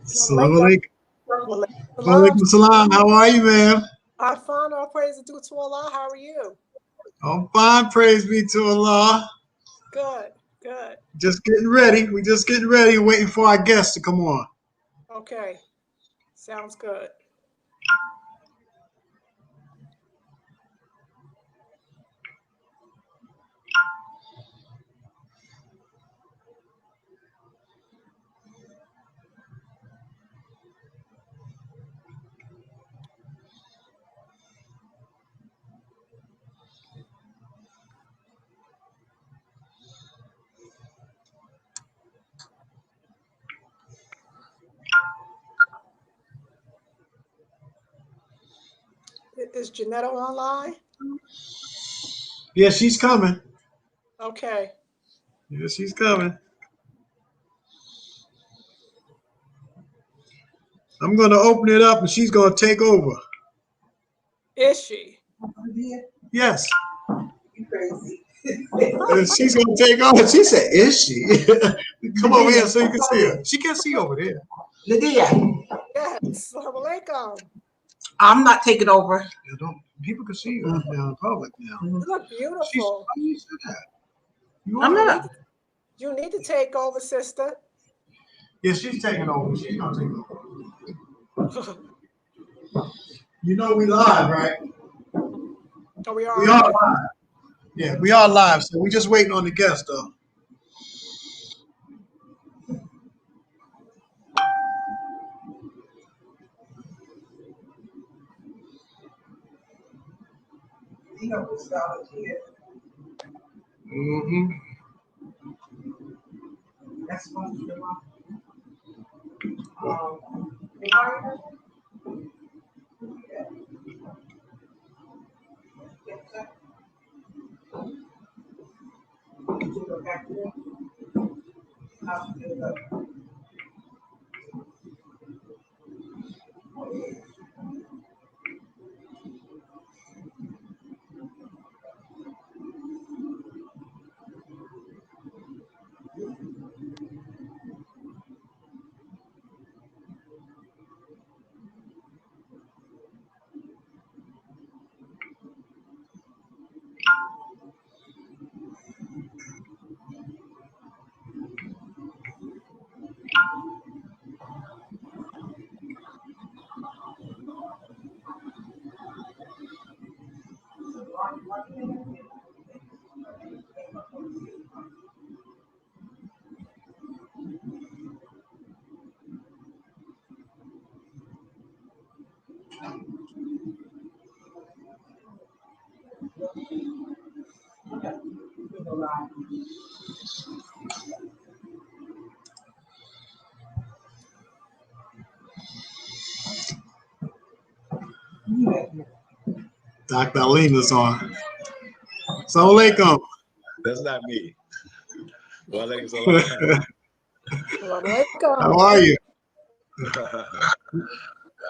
Assalamu Walaikum. alaikum. Salam. Walaikum salam. How are you, ma'am? I find all praise due to Allah. How are you? I'm fine. Praise be to Allah. Good, good. Just getting ready. We just getting ready, waiting for our guests to come on. Okay, sounds good. Is Janetta online? Yeah, she's coming. Okay. Yeah, she's coming. I'm going to open it up and she's going to take over. Is she? Yes. And she's going to take over. She said, is she? Come over here so you can see her. She can see over there. Nadia, Yes. Assalamu alaikum. I'm not taking over. Yeah, people can see you now in public now. You look beautiful. You said that. You I'm are. not. You need to take over, sister. Yeah, she's taking over. She's going to take over. You know we live, right? Oh, we are. We are live. Yeah, we are live, so we're just waiting on the guest, though. Mm-hmm. That's supposed to be Dr. Alim is on. Assalamu alaikum. That's not me. Walaikum salam. Assalamu alaikum. How are you?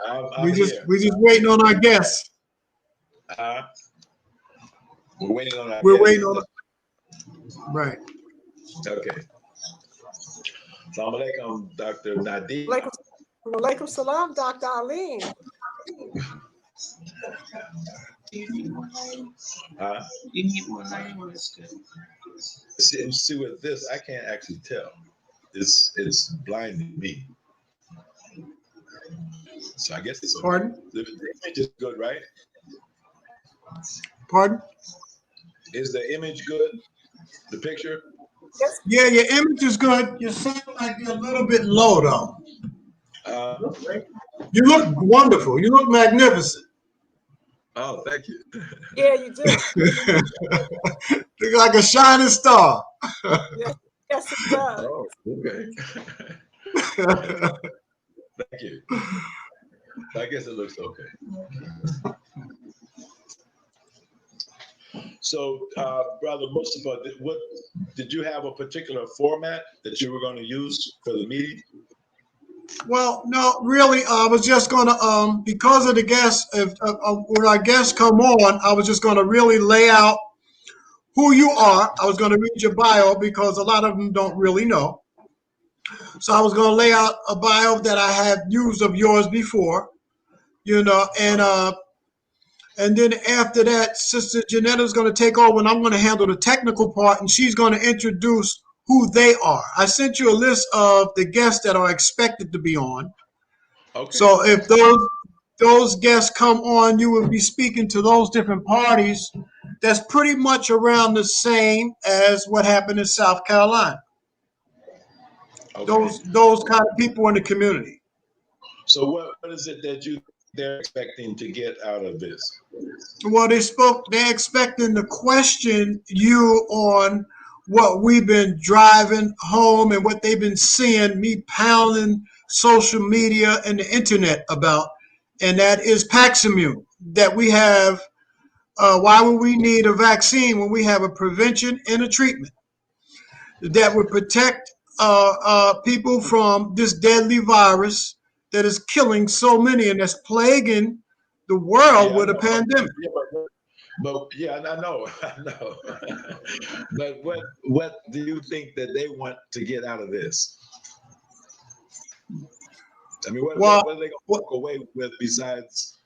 I'm here. We just waiting on our guests. We're waiting on our We're guest. waiting on. Right. Okay. Assalamu alaikum, Dr. Nadia. Walaikum salam, Dr. Alim. See, with this, I can't actually tell. It's blinding me. So I guess it's okay. Pardon? The image is good, right? Pardon? Is the image good? The picture? Yes. Yeah, your image is good. You sound like you're a little bit low, though. You look wonderful. You look magnificent. Oh, thank you. Yeah, you do. Look like a shining star. Yes, yes, it does. Oh, okay. Thank you. I guess it looks okay. So, Brother Mustafa, did you have a particular format that you were going to use for the meeting? Well, no, really, I was just going to, because of the guests, when our guests come on, I was just going to really lay out who you are. I was going to read your bio because a lot of them don't really know. So I was going to lay out a bio that I have used of yours before, and then after that, Sister Janetta's going to take over, and I'm going to handle the technical part, and she's going to introduce who they are. I sent you a list of the guests that are expected to be on. Okay. So if those guests come on, you will be speaking to those different parties. That's pretty much around the same as what happened in South Carolina. Okay. Those kind of people in the community. So what is it that they're expecting to get out of this? Well, they're expecting to question you on what we've been driving home and what they've been seeing me pounding social media and the internet about, and that is Paximune. That we have, why would we need a vaccine when we have a prevention and a treatment that would protect people from this deadly virus that is killing so many and that's plaguing the world Yeah, with a pandemic? But yeah, I know, I know. But what do you think that they want to get out of this? I mean, what are they going to walk away with besides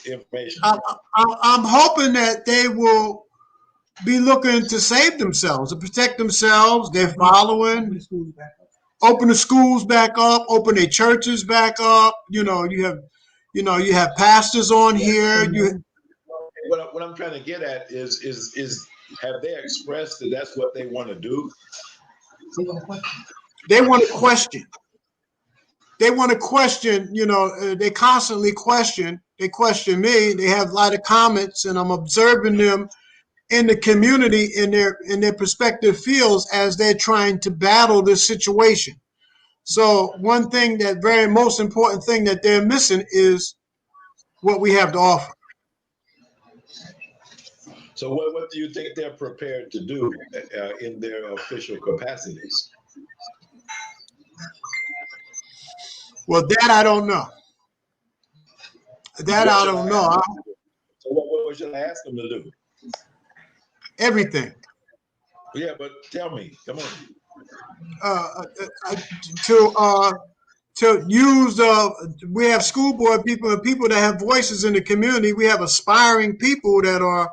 information? I'm hoping that they will be looking to save themselves, to protect themselves, their following, open the schools back up, open their churches back up. You have pastors on here. What I'm trying to get at is have they expressed that that's what they want to do? They want to question. They want to question. They constantly question. They question me. They have a lot of comments, and I'm observing them in the community in their respective fields as they're trying to battle this situation. So one thing that very most important thing that they're missing is what we have to offer. So what do you think they're prepared to do in their official capacities? Well, that I don't know. That I don't know. So what should I ask them to do? Everything. Yeah, but tell me, come on. To use we have school board people and people that have voices in the community. We have aspiring people that are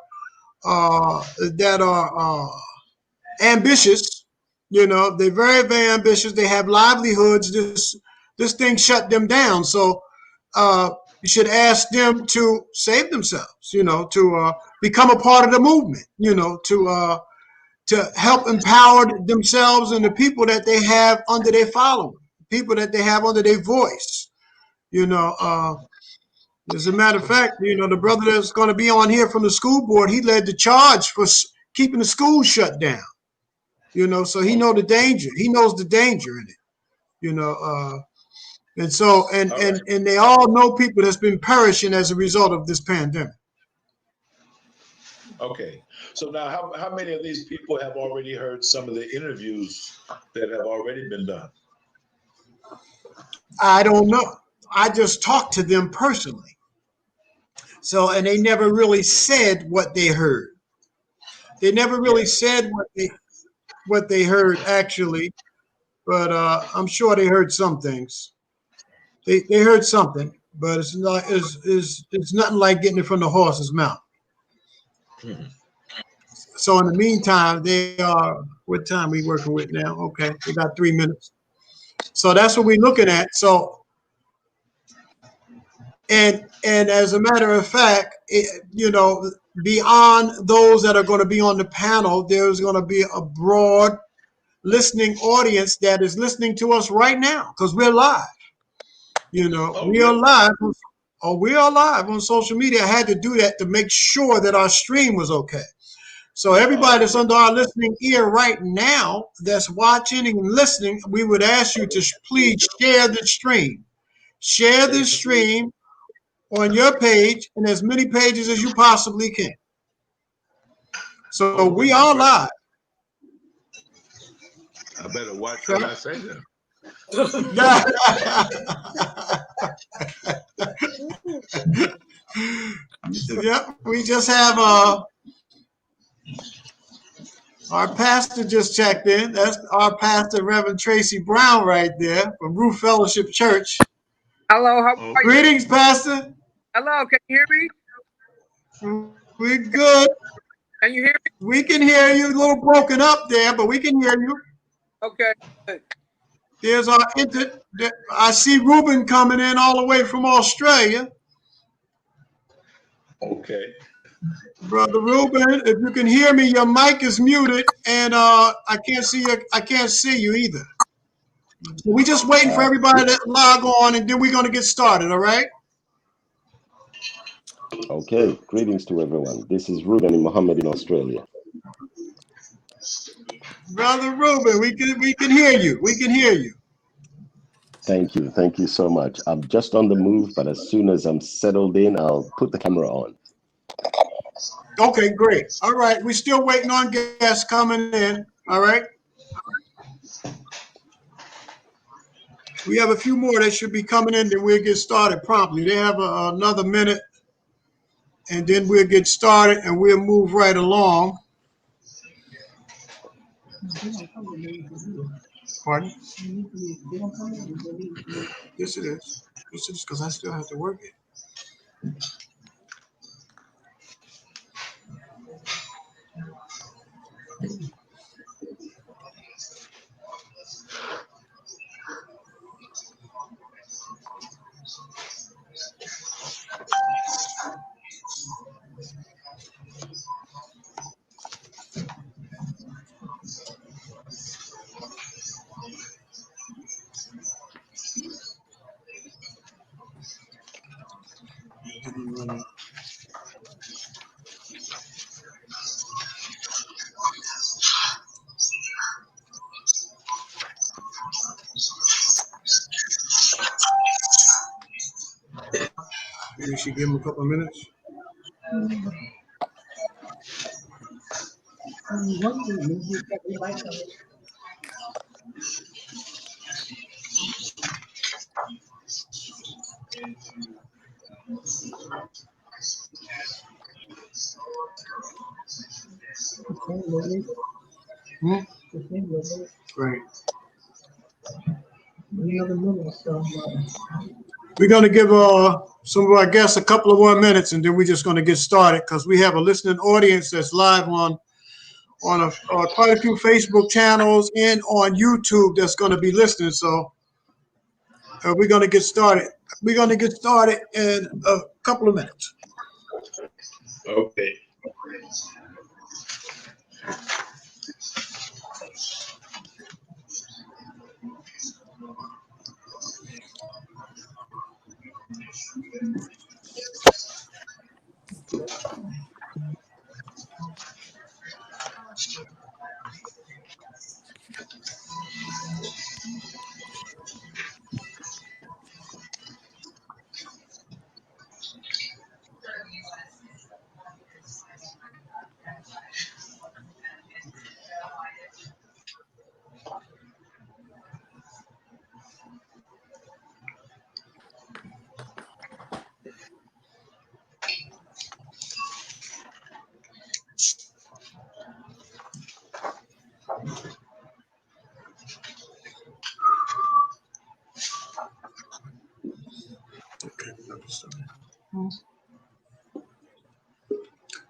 ambitious. They're very, very ambitious. They have livelihoods. This thing shut them down. So you should ask them to save themselves. To become a part of the movement. To help empower themselves and the people that they have under their following, people that they have under their voice. As a matter of fact, the brother that's going to be on here from the school board, he led the charge for keeping the schools shut down. So he knows the danger. He knows the danger in it. And so and they all know people that's been perishing as a result of this pandemic. Okay. So now how many of these people have already heard some of the interviews that have already been done? I don't know. I just talked to them personally. So, and they never really said what they heard. They never really said what they heard actually, but I'm sure they heard some things. They heard something, but it's nothing like getting it from the horse's mouth. Hmm. So in the meantime, they are. What time we working with now? Okay, we got 3 minutes. So that's what we're looking at. So. And as a matter of fact, beyond those that are going to be on the panel, there's going to be a broad listening audience that is listening to us right now because we're live. We are live. We are live on social media. I had to do that to make sure that our stream was okay. So everybody that's under our listening ear right now, that's watching and listening, we would ask you to please share the stream. Share the stream on your page and as many pages as you possibly can. So we are live. I better watch what I say then. Yep, we just have Our pastor just checked in. That's our pastor, Reverend Tracy Brown, right there from Roof Fellowship Church. Hello, how are you? Greetings, Pastor. Hello, can you hear me? We're good. Can you hear me? We can hear you. A little broken up there, but we can hear you. Okay, good. There's our I see Rueben coming in all the way from Australia. Okay. Brother Rueben, if you can hear me, your mic is muted, and I can't see you. I can't see you either. We're just waiting for everybody to log on, and then we're going to get started. All right? Okay. Greetings to everyone. This is Ruben and Mohammed in Australia. Brother Rueben, we can hear you. We can hear you. Thank you. Thank you so much. I'm just on the move, but as soon as I'm settled in, I'll put the camera on. Okay, great. All right, we're still waiting on guests coming in. All right. We have a few more that should be coming in, then we'll get started promptly. They have another minute, and then we'll get started, and we'll move right along. Pardon? Yes, it is. Yes, it is, because I still have to work it. Maybe we should give him a couple of minutes. Right. We're going to give some of our guests a couple of more minutes, and then we're just going to get started because we have a listening audience that's live on quite a few Facebook channels and on YouTube that's going to be listening. So we're going to get started. We're going to get started in a couple of minutes. Okay.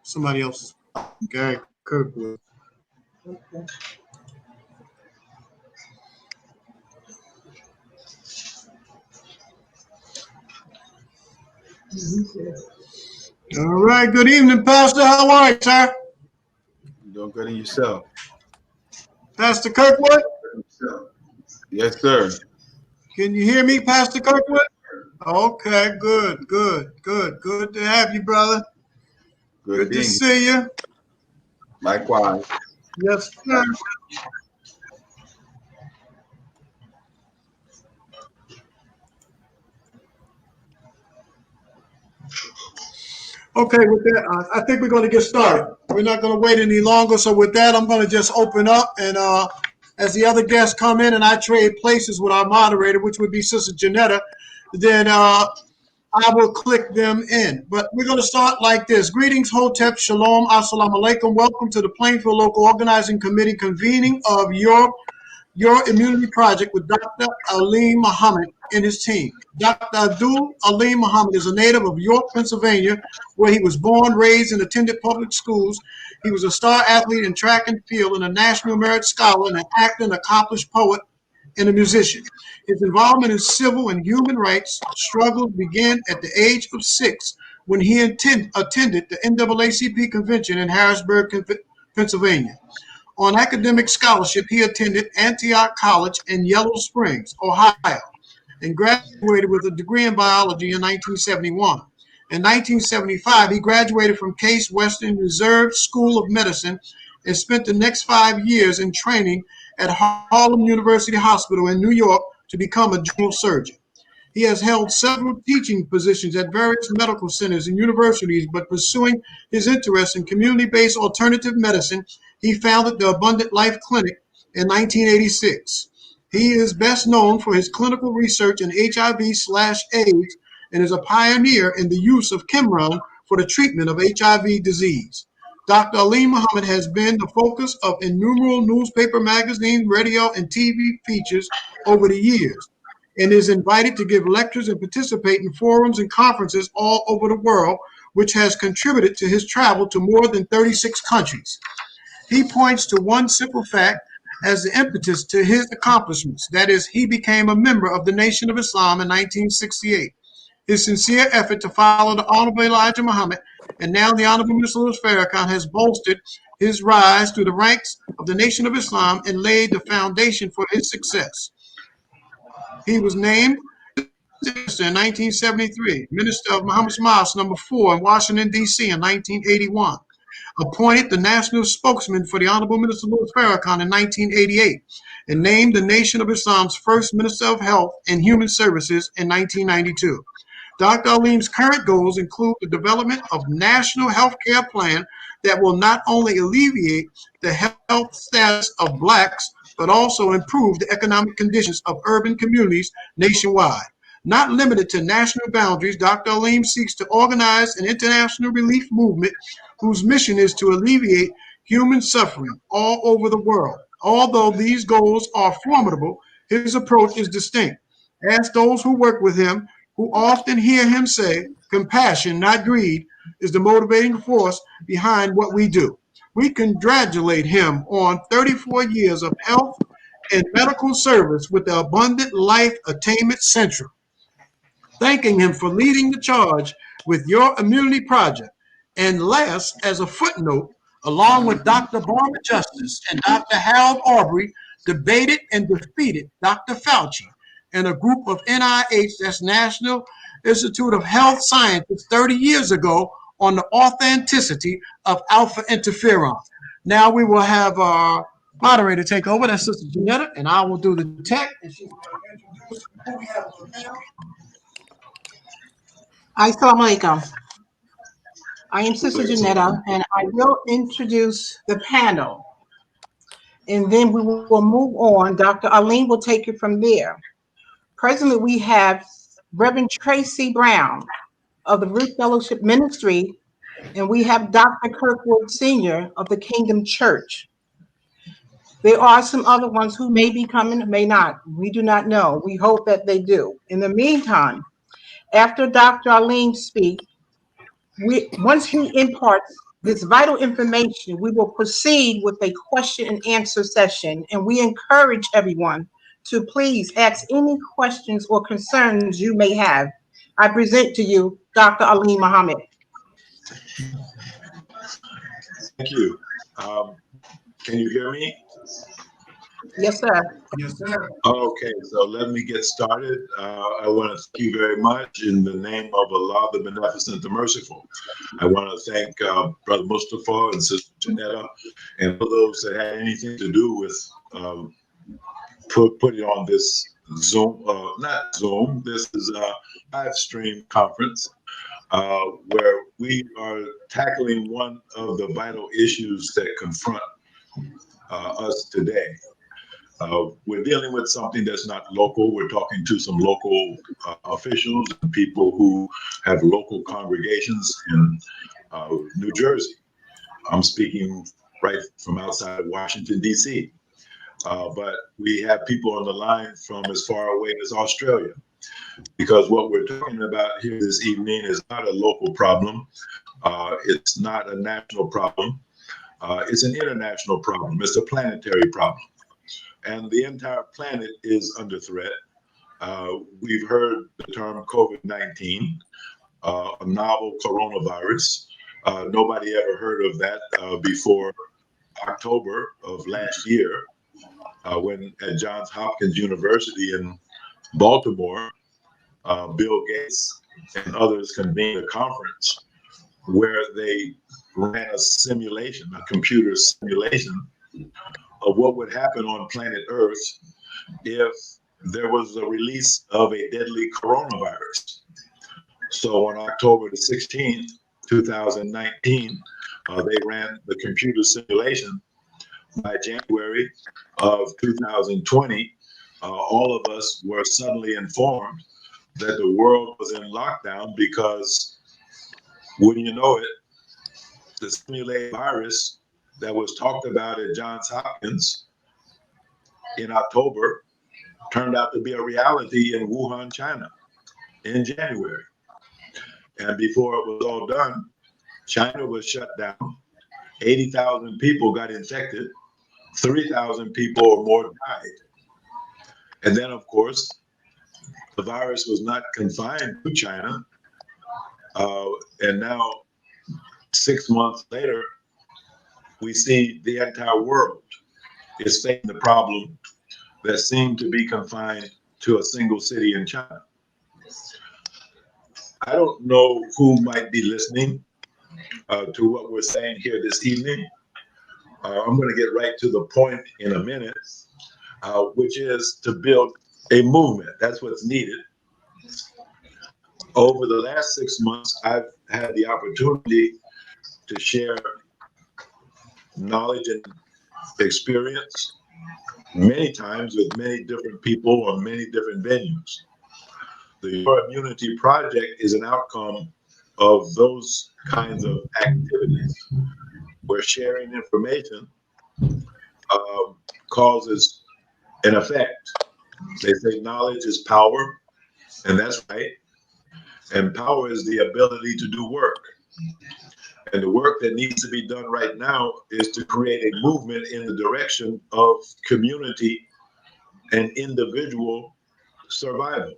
Somebody else. Gary Kirkwood. All right. Good evening, Pastor. How are you, sir? Doing good in yourself. Pastor Kirkwood? Yes, sir. Can you hear me, Pastor Kirkwood? Okay, good to have you, brother. Good to see you. Likewise. Yes, sir. Okay, with that, I think we're going to get started. We're not going to wait any longer. So with that, I'm going to just open up, and as the other guests come in and I trade places with our moderator, which would be Sister Janetta, then I will click them in. But we're going to start like this. Greetings, Hotep, Shalom, Assalamu Alaikum. Welcome to the Plainfield Local Organizing Committee convening of your Immunity Project with Dr. Alim Muhammad and his team. Dr. Abdul Alim Muhammad is a native of York, Pennsylvania, where he was born, raised, and attended public schools. He was a star athlete in track and field and a National Merit Scholar and an actor and accomplished poet and a musician. His involvement in civil and human rights struggles began at the age of 6 when he attended the NAACP convention in Harrisburg, Pennsylvania. On academic scholarship, he attended Antioch College in Yellow Springs, Ohio, and graduated with a degree in biology in 1971. In 1975, he graduated from Case Western Reserve School of Medicine and spent the next 5 years in training at Harlem University Hospital in New York to become a general surgeon. He has held several teaching positions at various medical centers and universities, but pursuing his interest in community-based alternative medicine, he founded the Abundant Life Clinic in 1986. He is best known for his clinical research in HIV/AIDS and is a pioneer in the use of Kimron for the treatment of HIV disease. Dr. Ali Muhammad has been the focus of innumerable newspaper, magazine, radio, and TV features over the years, and is invited to give lectures and participate in forums and conferences all over the world, which has contributed to his travel to more than 36 countries. He points to one simple fact as the impetus to his accomplishments. That is, he became a member of the Nation of Islam in 1968. His sincere effort to follow the Honorable Elijah Muhammad and now the Honorable Minister Louis Farrakhan has bolstered his rise through the ranks of the Nation of Islam and laid the foundation for his success. He was named Minister in 1973, Minister of Muhammad's Mosque number 4 in Washington, D.C. in 1981, appointed the national spokesman for the Honorable Minister Louis Farrakhan in 1988, and named the Nation of Islam's first Minister of Health and Human Services in 1992. Dr. Alim's current goals include the development of a national health care plan that will not only alleviate the health status of Blacks, but also improve the economic conditions of urban communities nationwide. Not limited to national boundaries, Dr. Alim seeks to organize an international relief movement whose mission is to alleviate human suffering all over the world. Although these goals are formidable, his approach is distinct. Ask those who work with him, who often hear him say, compassion, not greed, is the motivating force behind what we do. We congratulate him on 34 years of health and medical service with the Abundant Life Attainment Center, thanking him for leading the charge with your immunity project. And last, as a footnote, along with Dr. Barbara Justice and Dr. Harold Aubrey, debated and defeated Dr. Fauci and a group of NIH, that's National Institute of Health Scientists, 30 years ago on the authenticity of alpha interferon. Now we will have our moderator take over, that's Sister Janetta, and I will do the tech, and she's going to introduce who we have on the panel. Assalamu alaikum. I am Sister Janetta, and I will introduce the panel. And then we will move on. Dr. Alim will take it from there. Presently, we have Reverend Tracy Brown of the Ruth Fellowship Ministry, and we have Dr. Kirkwood Sr. of the Kingdom Church. There are some other ones who may be coming, may not. We do not know. We hope that they do. In the meantime, after Dr. Alim speaks, once he imparts this vital information, we will proceed with a question and answer session. And we encourage everyone to please ask any questions or concerns you may have. I present to you Dr. Alim Muhammad. Thank you. Can you hear me? Yes, sir. Yes, sir. Okay, so let me get started. I want to thank you very much in the name of Allah, the Beneficent, the Merciful. I want to thank Brother Mustafa and Sister Janetta and all those that had anything to do with putting on this Zoom, not Zoom, this is a live stream conference where we are tackling one of the vital issues that confront us today. We're dealing with something that's not local. We're talking to some local officials and people who have local congregations in New Jersey. I'm speaking right from outside of Washington, D.C. But we have people on the line from as far away as Australia, because what we're talking about here this evening is not a local problem. It's not a national problem. It's an international problem. It's a planetary problem. And the entire planet is under threat. We've heard the term COVID-19, a novel coronavirus. Nobody ever heard of that before October of last year, when at Johns Hopkins University in Baltimore, Bill Gates and others convened a conference where they ran a simulation, a computer simulation of what would happen on planet Earth if there was a release of a deadly coronavirus. So on October the 16th, 2019, they ran the computer simulation. By January of 2020, all of us were suddenly informed that the world was in lockdown because, wouldn't you know it, the simulated virus that was talked about at Johns Hopkins in October turned out to be a reality in Wuhan, China in January. And before it was all done, China was shut down. 80,000 people got infected. 3,000 people or more died. And then, of course, the virus was not confined to China. And now, 6 months later, we see the entire world is facing the problem that seemed to be confined to a single city in China. I don't know who might be listening to what we're saying here this evening. I'm going to get right to the point in a minute, which is to build a movement. That's what's needed. Over the last 6 months, I've had the opportunity to share knowledge and experience many times with many different people on many different venues. The Your Immunity Project is an outcome of those kinds of activities, where sharing information causes an effect. They say knowledge is power, and that's right. And power is the ability to do work. And the work that needs to be done right now is to create a movement in the direction of community and individual survival.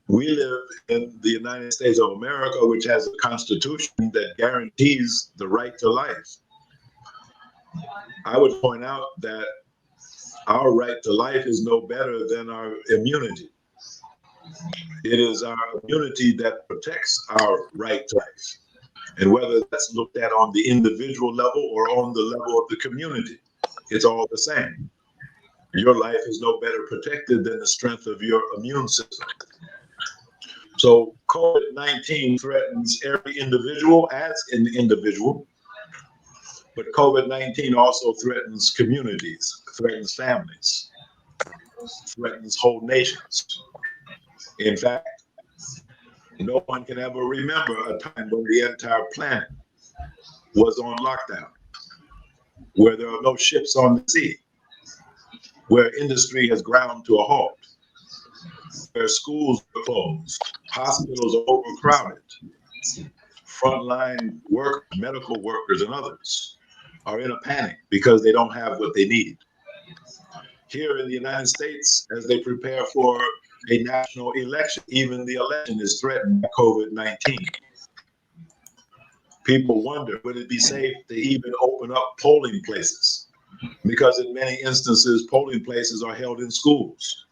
We live in the United States of America, which has a constitution that guarantees the right to life. I would point out that our right to life is no better than our immunity. It is our immunity that protects our right to life. And whether that's looked at on the individual level or on the level of the community, it's all the same. Your life is no better protected than the strength of your immune system. So COVID-19 threatens every individual as an individual, but COVID-19 also threatens communities, threatens families, threatens whole nations. In fact, no one can ever remember a time when the entire planet was on lockdown, where there are no ships on the sea, where industry has ground to a halt, where schools are closed, hospitals are overcrowded, frontline workers, medical workers, and others are in a panic because they don't have what they need. Here in the United States, as they prepare for a national election, even the election is threatened by COVID-19. People wonder, would it be safe to even open up polling places? Because in many instances, polling places are held in schools.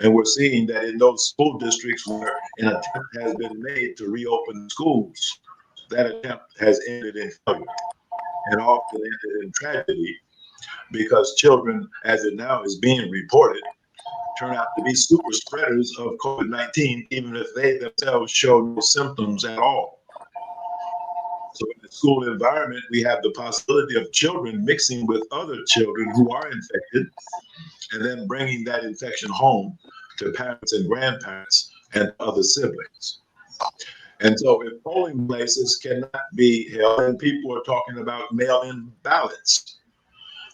And we're seeing that in those school districts where an attempt has been made to reopen schools, that attempt has ended in failure and often ended in tragedy, because children, as it now is being reported, turn out to be super spreaders of COVID-19, even if they themselves show no symptoms at all. So in a school environment, we have the possibility of children mixing with other children who are infected and then bringing that infection home to parents and grandparents and other siblings. And so if polling places cannot be held, and people are talking about mail-in ballots.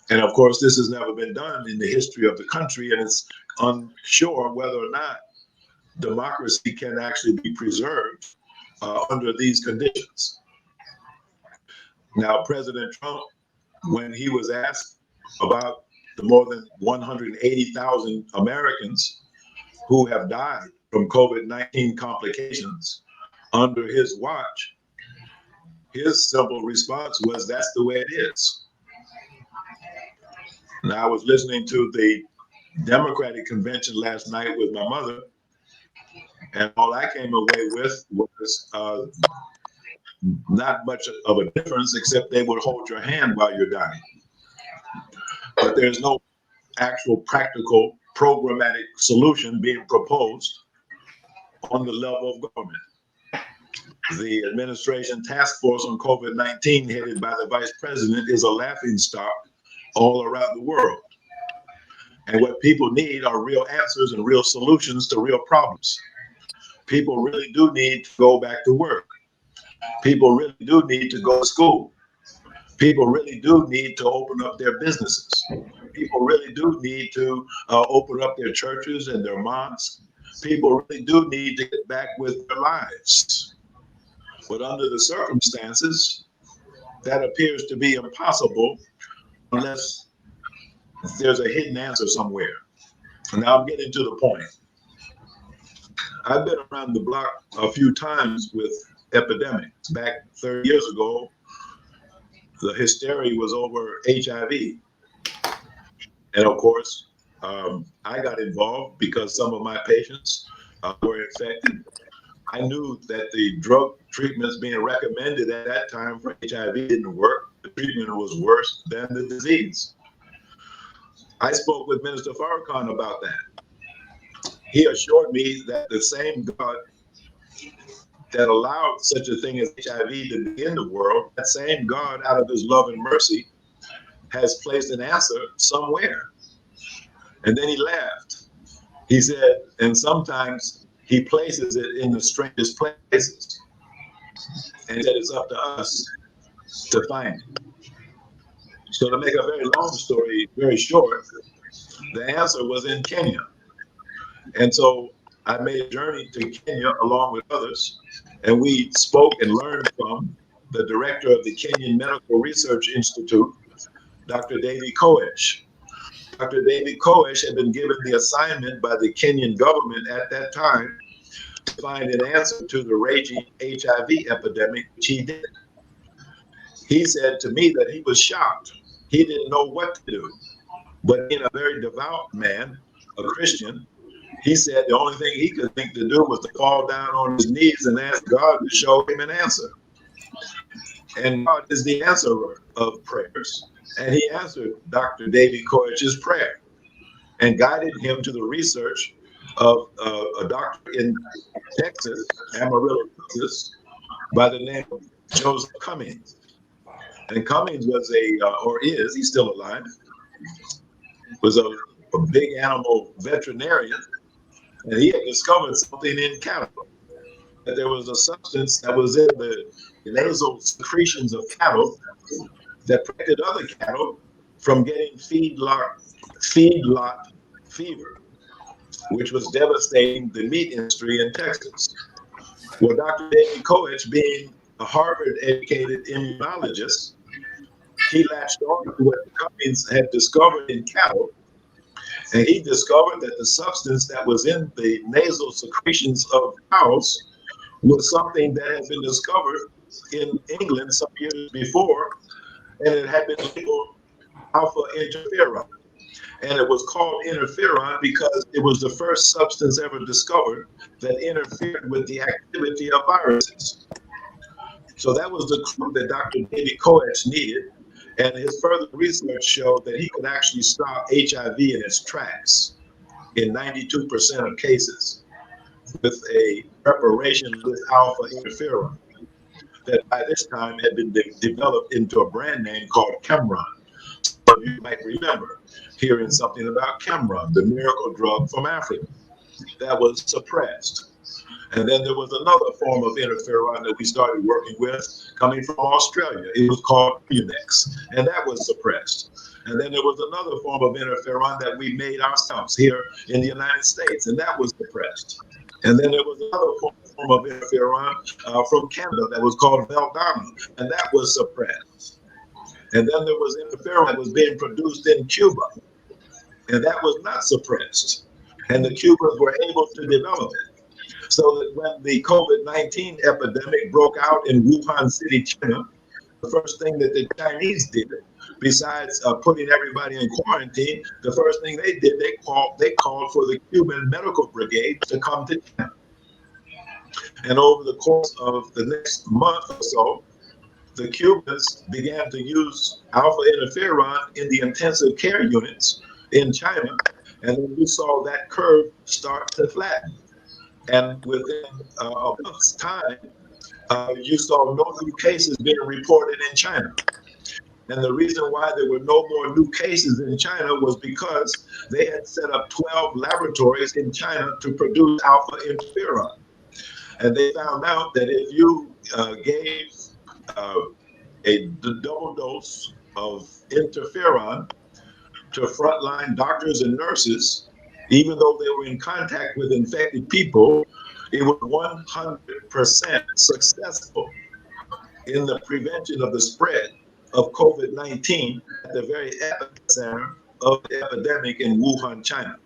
And of course, this has never been done in the history of the country, and it's unsure whether or not democracy can actually be preserved under these conditions. Now, President Trump, when he was asked about the more than 180,000 Americans who have died from COVID-19 complications under his watch, his simple response was, that's the way it is. Now, I was listening to the Democratic convention last night with my mother, and all I came away with was not much of a difference, except they would hold your hand while you're dying. But there's no actual practical programmatic solution being proposed on the level of government. The administration task force on COVID-19 headed by the vice president is a laughingstock all around the world. And what people need are real answers and real solutions to real problems. People really do need to go back to work. People really do need to go to school. People really do need to open up their businesses. People really do need to open up their churches and their mosques. People really do need to get back with their lives. But under the circumstances, that appears to be impossible unless there's a hidden answer somewhere. And now I'm getting to the point. I've been around the block a few times with epidemics. Back 30 years ago, the hysteria was over HIV. And of course, I got involved because some of my patients were infected. I knew that the drug treatments being recommended at that time for HIV didn't work. The treatment was worse than the disease. I spoke with Minister Farrakhan about that. He assured me that the same God that allowed such a thing as HIV to be in the world, that same God, out of his love and mercy, has placed an answer somewhere. And then he laughed. He said, and sometimes he places it in the strangest places. And he said it's up to us to find it. So to make a very long story very short, the answer was in Kenya. And so I made a journey to Kenya along with others, and we spoke and learned from the director of the Kenyan Medical Research Institute, Dr. David Koech. Dr. David Koech had been given the assignment by the Kenyan government at that time to find an answer to the raging HIV epidemic, which he did. He said to me that he was shocked. He didn't know what to do. But being a very devout man, a Christian, he said the only thing he could think to do was to fall down on his knees and ask God to show him an answer. And God is the answerer of prayers. And he answered Dr. David Koech's prayer and guided him to the research of a doctor in Texas, Amarillo, Texas, by the name of Joseph Cummings. And Cummings was or is, he's still alive, was a big animal veterinarian, and he had discovered something in cattle. That there was a substance that was in the nasal secretions of cattle that prevented other cattle from getting feedlot fever, which was devastating the meat industry in Texas. Well, Dr. David Koech, being a Harvard-educated immunologist, he latched on to what Cummings had discovered in cattle, and he discovered that the substance that was in the nasal secretions of cows was something that had been discovered in England some years before, and it had been labeled alpha interferon. And it was called interferon because it was the first substance ever discovered that interfered with the activity of viruses. So that was the clue that Dr. David Koech needed. And his further research showed that he could actually stop HIV in its tracks in 92% of cases with a preparation with alpha interferon. that by this time had been developed into a brand name called Cameron. So you might remember hearing something about Cameron, the miracle drug from Africa, that was suppressed. And then there was another form of interferon that we started working with coming from Australia. It was called Munex, and that was suppressed. And then there was another form of interferon that we made ourselves here in the United States, and that was suppressed. And then there was another form of interferon from Canada that was called Veldana, and that was suppressed. And then there was interferon that was being produced in Cuba, and that was not suppressed. And the Cubans were able to develop it. So that when the COVID-19 epidemic broke out in Wuhan City, China, the first thing that the Chinese did, besides putting everybody in quarantine, the first thing they did, they called for the Cuban medical brigade to come to China. And over the course of the next month or so, the Cubans began to use alpha interferon in the intensive care units in China, and then we saw that curve start to flatten. And within a month's time, you saw no new cases being reported in China. And the reason why there were no more new cases in China was because they had set up 12 laboratories in China to produce alpha interferon. And they found out that if you gave a double dose of interferon to frontline doctors and nurses, even though they were in contact with infected people, it was 100% successful in the prevention of the spread of COVID-19 at the very epicenter of the epidemic in Wuhan, China.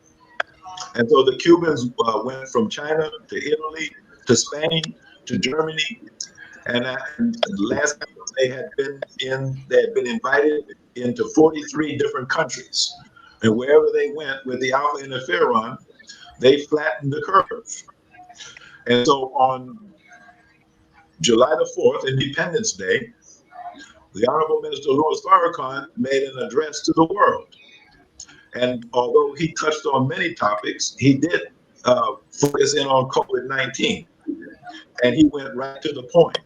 And so the Cubans went from China to Italy to Spain to Germany, and last time they had been invited into 43 different countries. And wherever they went with the alpha interferon, they flattened the curve. And so on July the 4th, Independence Day, the Honorable Minister Louis Farrakhan made an address to the world. And although he touched on many topics, he did focus in on COVID-19. And he went right to the point.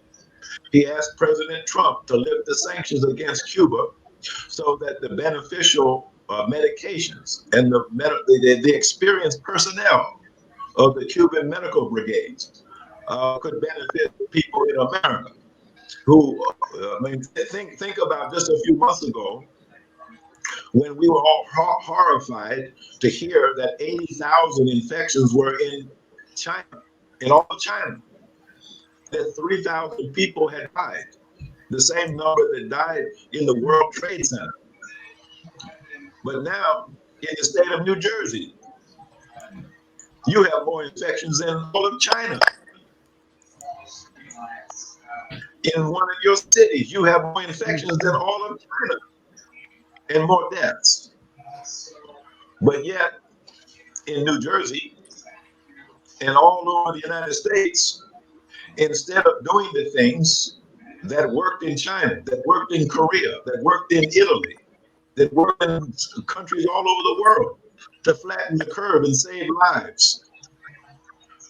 He asked President Trump to lift the sanctions against Cuba so that the beneficial medications and the experienced personnel of the Cuban medical brigades could benefit people in America. Who, I mean, think about just a few months ago when we were all horrified to hear that 80,000 infections were in China, in all of China, that 3,000 people had died, the same number that died in the World Trade Center. But now, in the state of New Jersey, you have more infections than all of China. In one of your cities, you have more infections than all of China and more deaths. But yet, in New Jersey and all over the United States, instead of doing the things that worked in China, that worked in Korea, that worked in Italy, that worked in countries all over the world to flatten the curve and save lives,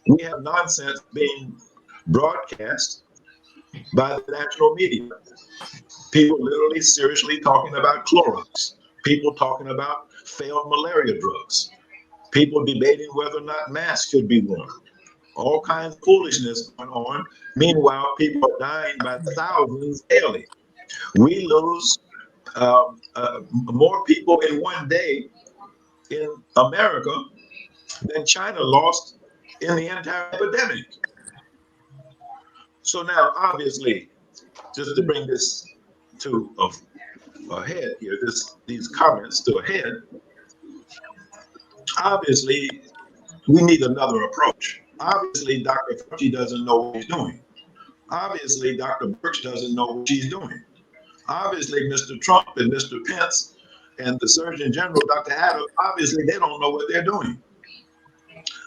we have nonsense being broadcast by the national media. People literally seriously talking about Clorox, people talking about failed malaria drugs, people debating whether or not masks should be worn. All kinds of foolishness going on. Meanwhile, people are dying by thousands daily. We lose more people in one day in America than China lost in the entire epidemic. So now, obviously, just to bring this to a head here, these comments to a head, obviously, we need another approach. Obviously, Dr. Fauci doesn't know what he's doing. Obviously, Dr. Birx doesn't know what she's doing. Obviously, Mr. Trump and Mr. Pence and the Surgeon General, Dr. Adams, obviously, they don't know what they're doing.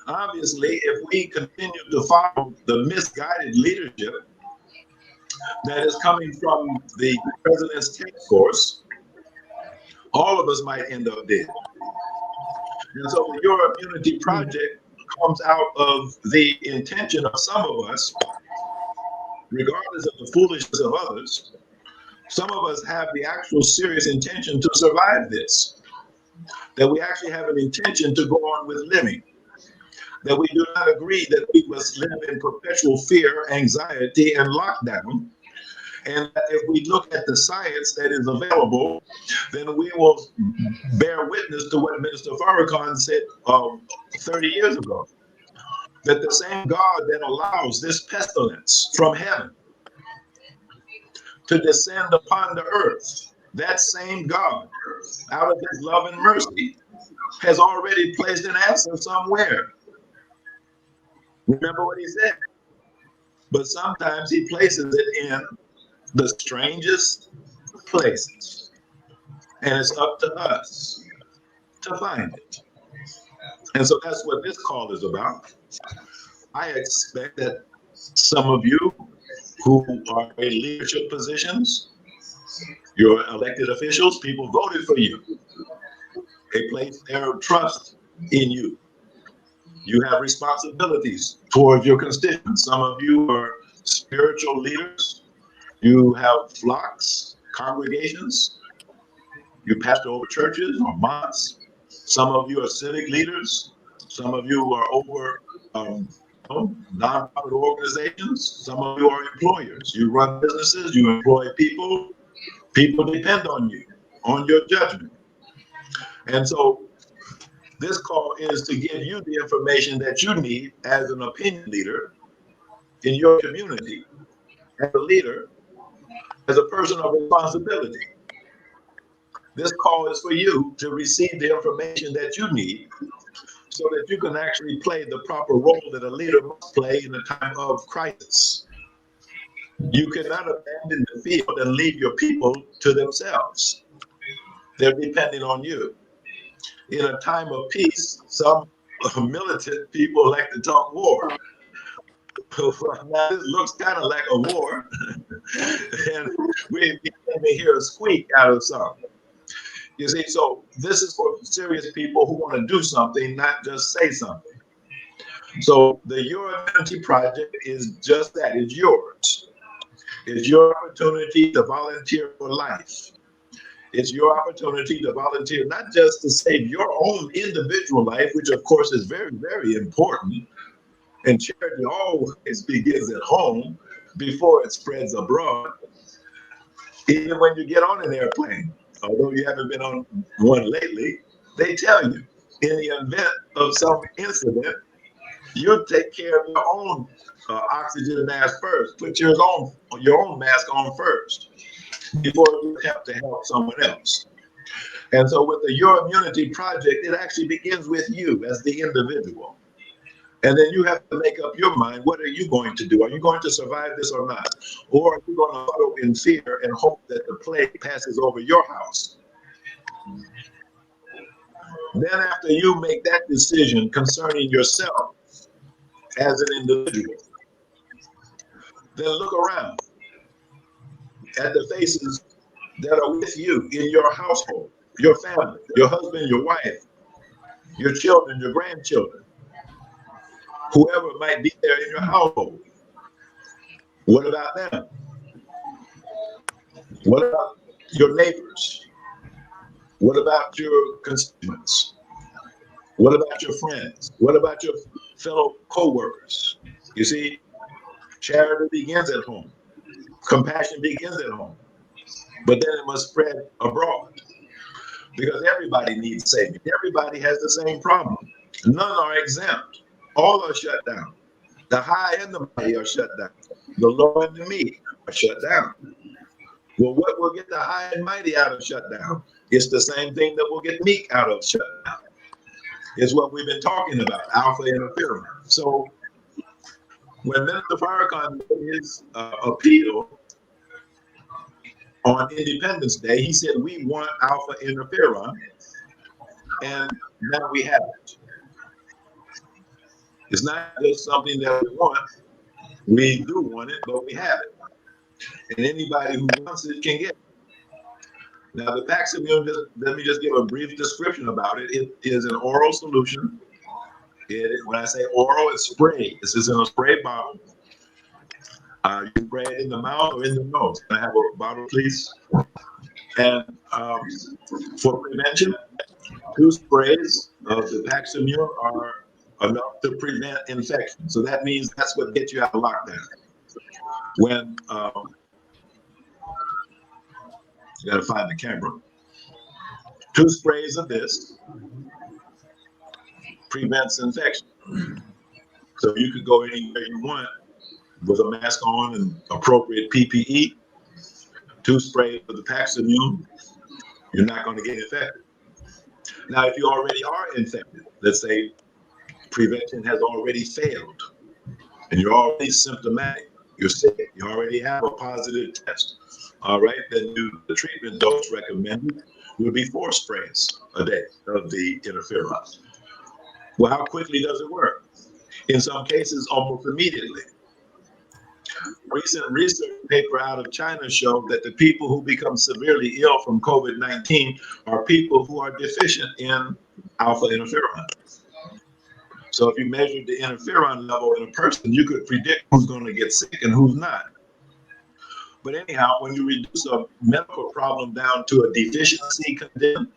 Obviously, if we continue to follow the misguided leadership that is coming from the president's task force, all of us might end up dead. And so the Your Immunity Project comes out of the intention of some of us regardless of the foolishness of others, some of us have the actual serious intention to survive this, that we actually have an intention to go on with living, that we do not agree that we must live in perpetual fear, anxiety, and lockdown. And if we look at the science that is available, then we will bear witness to what Minister Farrakhan said 30 years ago, that the same God that allows this pestilence from heaven to descend upon the earth, that same God, out of his love and mercy, has already placed an answer somewhere. Remember what he said? But sometimes he places it in the strangest places. And it's up to us to find it. And so that's what this call is about. I expect that some of you who are in leadership positions, your elected officials, people voted for you. They place their trust in you. You have responsibilities towards your constituents. Some of you are spiritual leaders. You have flocks, congregations. You pastor over churches or mosques. Some of you are civic leaders. Some of you are over nonprofit organizations. Some of you are employers. You run businesses. You employ people. People depend on you, on your judgment. And so this call is to give you the information that you need as an opinion leader in your community, as a leader, as a person of responsibility. This call is for you to receive the information that you need so that you can actually play the proper role that a leader must play in a time of crisis. You cannot abandon the field and leave your people to themselves. They're depending on you. In a time of peace, some militant people like to talk war. Now this looks kind of like a war, and we can't hear a squeak out of some. You see, so this is for serious people who want to do something, not just say something. So the Your Immunity Project is just that. It's yours. It's your opportunity to volunteer for life. It's your opportunity to volunteer not just to save your own individual life, which of course is very, very important. And charity always begins at home before it spreads abroad. Even when you get on an airplane, although you haven't been on one lately, they tell you in the event of some incident, you take care of your own oxygen mask first. Put your own mask on first before you have to help someone else. And so with the Your Immunity Project, it actually begins with you as the individual. And then you have to make up your mind, what are you going to do? Are you going to survive this or not? Or are you going to huddle in fear and hope that the plague passes over your house? Then after you make that decision concerning yourself as an individual, then look around at the faces that are with you in your household, your family, your husband, your wife, your children, your grandchildren, whoever might be there in your household. What about them? What about your neighbors? What about your constituents? What about your friends? What about your fellow co-workers? You see, charity begins at home. Compassion begins at home. But then it must spread abroad because everybody needs saving. Everybody has the same problem. None are exempt. All are shut down. The high and the mighty are shut down. The low and the meek are shut down. Well, what will get the high and mighty out of shutdown? It's the same thing that will get meek out of shutdown. It's what we've been talking about, alpha interference. So when Minister Farrakhan made his appeal on Independence Day, he said, we want alpha interferon, and now we have it. It's not just something that we want. We do want it, but we have it. And anybody who wants it can get it. Now, the Paximune, let me just give a brief description about it. It is an oral solution. When I say oral, it's spray. This is in a spray bottle. You can spray it in the mouth or in the nose. Can I have a bottle, please? And for prevention, 2 sprays of the Paximune are enough to prevent infection. So that means that's what gets you out of lockdown. When you got to find the camera. 2 sprays of this prevents infection. So you could go anywhere you want with a mask on and appropriate PPE. 2 sprays of the Paximune, you're not going to get infected. Now, if you already are infected, let's say prevention has already failed, and you're already symptomatic, you're sick, you already have a positive test, all right, then the treatment dose recommended would be 4 sprays a day of the interferon. Well, how quickly does it work? In some cases, almost immediately. Recent research paper out of China showed that the people who become severely ill from COVID-19 are people who are deficient in alpha interferon. So if you measured the interferon level in a person, you could predict who's going to get sick and who's not. But anyhow, when you reduce a medical problem down to a deficiency condition,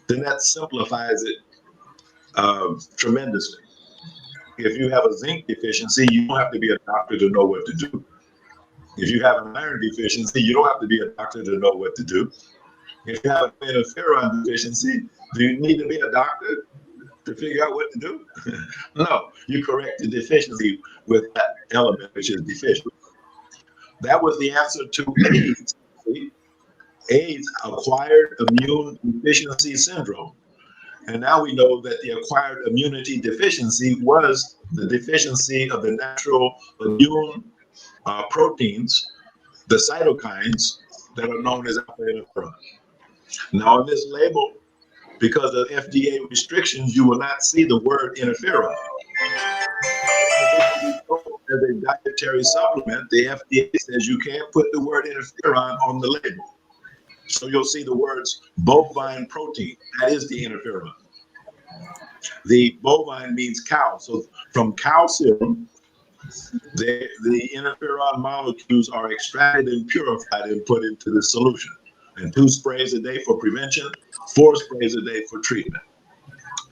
then that simplifies it tremendously. If you have a zinc deficiency, you don't have to be a doctor to know what to do. If you have an iron deficiency, you don't have to be a doctor to know what to do. If you have an interferon deficiency, do you need to be a doctor to figure out what to do? No, you correct the deficiency with that element which is deficient. That was the answer to AIDS. AIDS, acquired immune deficiency syndrome. And now we know that the acquired immunity deficiency was the deficiency of the natural immune proteins, the cytokines that are known as alpha interferon. Now on this label, because of FDA restrictions, you will not see the word interferon. As a dietary supplement, the FDA says you can't put the word interferon on the label. So you'll see the words bovine protein. That is the interferon. The bovine means cow. So from cow serum, the interferon molecules are extracted and purified and put into the solution. And 2 sprays a day for prevention, 4 sprays a day for treatment.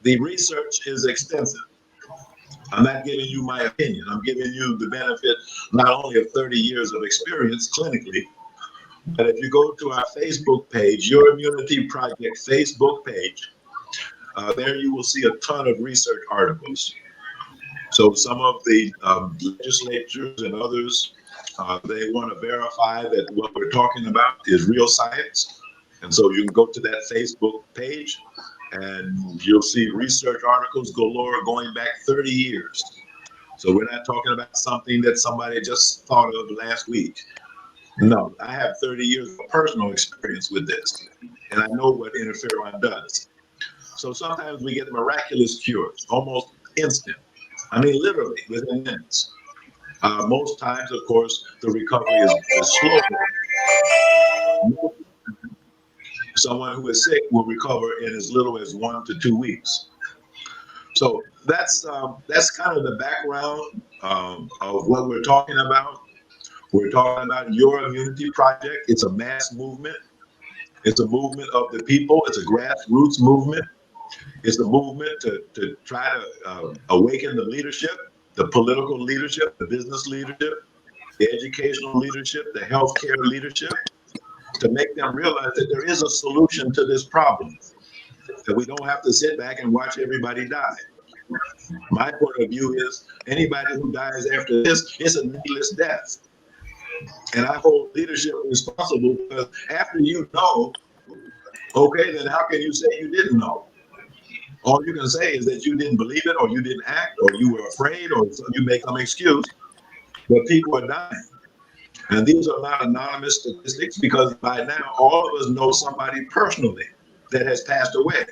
The research is extensive. I'm not giving you my opinion. I'm giving you the benefit not only of 30 years of experience clinically, but if you go to our Facebook page, Your Immunity Project Facebook page, there you will see a ton of research articles. So some of the legislatures and others, they want to verify that what we're talking about is real science. And so you can go to that Facebook page and you'll see research articles galore going back 30 years. So we're not talking about something that somebody just thought of last week. No, I have 30 years of personal experience with this, and I know what interferon does. So sometimes we get miraculous cures, almost instant. I mean, literally within minutes. Most times, of course, the recovery is slow. Someone who is sick will recover in as little as 1 to 2 weeks. So that's kind of the background of what we're talking about. We're talking about Your Immunity Project. It's a mass movement. It's a movement of the people. It's a grassroots movement. It's a movement to try to awaken the leadership, the political leadership, the business leadership, the educational leadership, the healthcare leadership, to make them realize that there is a solution to this problem, that we don't have to sit back and watch everybody die. My point of view is anybody who dies after this is a needless death. And I hold leadership responsible because after you know, okay, then how can you say you didn't know? All you can say is that you didn't believe it, or you didn't act, or you were afraid, or you make some excuse. But people are dying. And these are not anonymous statistics because by now all of us know somebody personally that has passed away.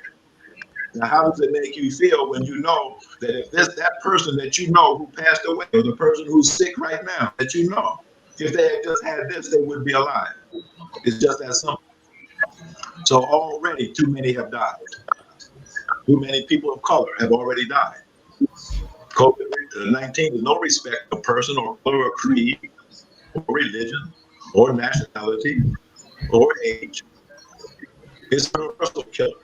Now, how does it make you feel when you know that if that person that you know who passed away, or the person who's sick right now that you know, if they had just had this, they wouldn't be alive. It's just that simple. So already too many have died. Too many people of color have already died. COVID-19 is no respect of person or color or creed. or religion, or nationality, or age. It's a universal killer.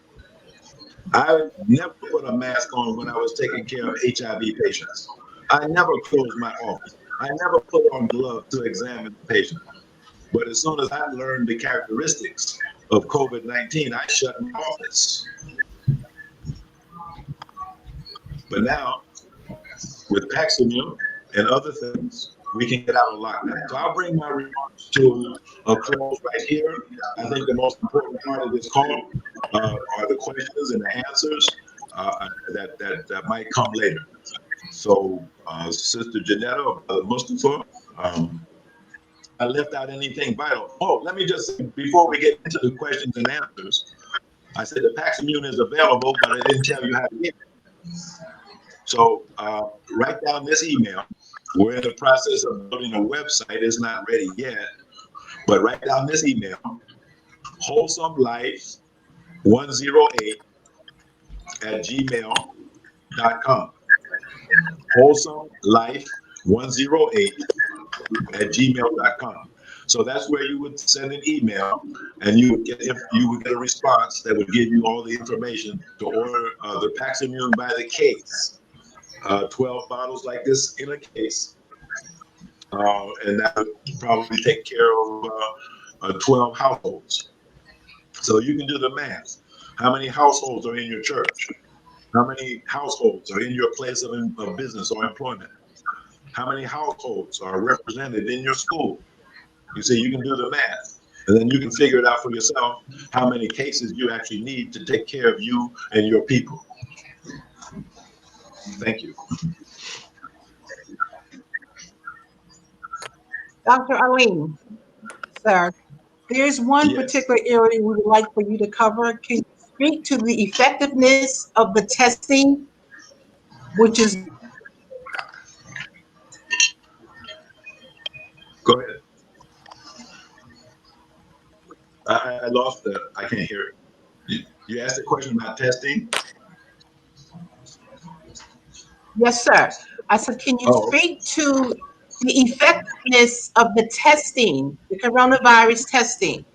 I never put a mask on when I was taking care of HIV patients. I never closed my office. I never put on gloves to examine the patient. But as soon as I learned the characteristics of COVID-19, I shut my office. But now, with Paximune and other things, we can get out of lockdown. So I'll bring my remarks to a close right here. I think the most important part of this call are the questions and the answers that might come later. So, Sister Janetta or Brother Mustafa, I left out anything vital. Oh, let me just say, before we get into the questions and answers, I said the Paximune is available, but I didn't tell you how to get it. So write down this email. We're in the process of building a website. It's not ready yet, but write down this email, wholesomelife108@gmail.com. wholesomelife108@gmail.com. So that's where you would send an email, and you would get a response that would give you all the information to order the Paximune by the case. 12 bottles like this in a case, and that would probably take care of 12 households. So you can do the math. How many households are in your church? How many households are in your place of business or employment? How many households are represented in your school? You see, you can do the math, and then you can figure it out for yourself how many cases you actually need to take care of you and your people. Thank you. Dr. Alim, sir, there's one Yes. particular area we would like for you to cover. Can you speak to the effectiveness of the testing, which is Go ahead. I lost the. I can't hear it. You asked a question about testing. yes, sir. I said, can you Oh, speak to the effectiveness of the testing, the coronavirus testing?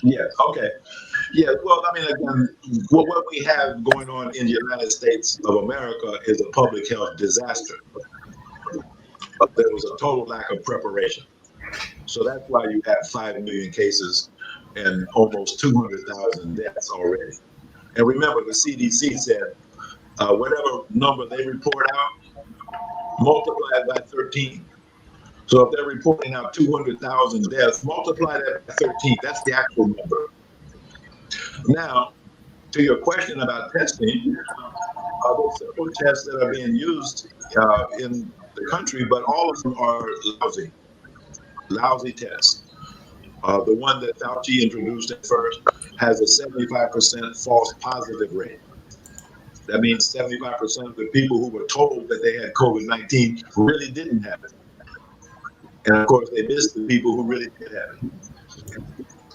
yes. Okay. Yeah. Well, I mean, again, what we have going on in the United States of America is a public health disaster. There was a total lack of preparation. So that's why you have 5 million cases and almost 200,000 deaths already. And remember, the CDC said whatever number they report out, multiply it by 13. So if they're reporting out 200,000 deaths, multiply that by 13. That's the actual number. Now, to your question about testing, there's several tests that are being used in the country, but all of them are lousy tests. The one that Fauci introduced at first has a 75% false positive rate. That means 75% of the people who were told that they had COVID-19 really didn't have it. And of course, they missed the people who really did have it.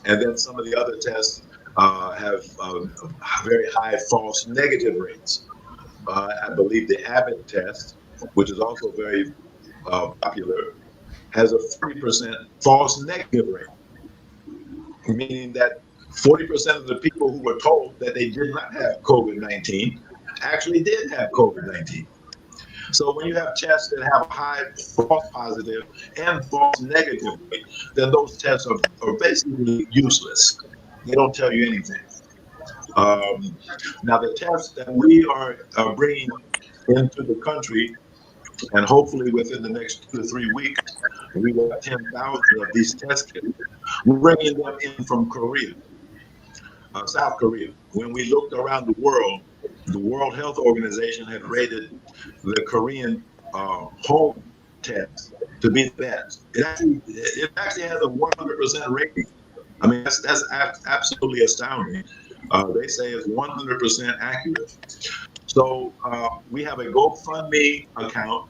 And then some of the other tests have very high false negative rates. I believe the Abbott test, which is also very popular, has a 40% false negative rate, meaning that 40% of the people who were told that they did not have COVID-19 actually did have COVID-19. So when you have tests that have a high false positive and false negative rate, then those tests are basically useless. They don't tell you anything. Now the tests that we are bringing into the country, and hopefully within the next 2 to 3 weeks, we will have 10,000 of these test kits. We're bringing them in from Korea, South Korea. When we looked around the World Health Organization had rated the Korean home test to be the best. It actually has a 100% rating. I mean, that's absolutely astounding. They say it's 100% accurate. So we have a GoFundMe account.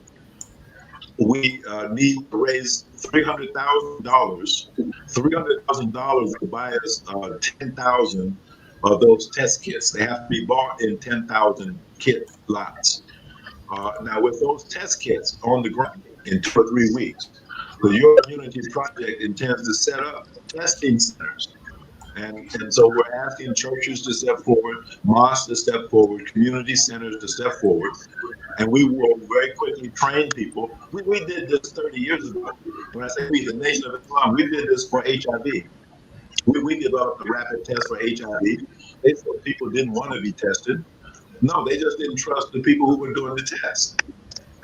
We need to raise $300,000. $300,000 to buy us 10,000 of those test kits. They have to be bought in 10,000 kit lots. Now, with those test kits on the ground in 2 or 3 weeks, The Your Immunity Project intends to set up testing centers. And so we're asking churches to step forward, mosques to step forward, community centers to step forward, and we will very quickly train people. We did this 30 years ago. When I say we, the Nation of Islam, we did this for HIV. We developed a rapid test for HIV. They said people didn't want to be tested. No, they just didn't trust the people who were doing the test.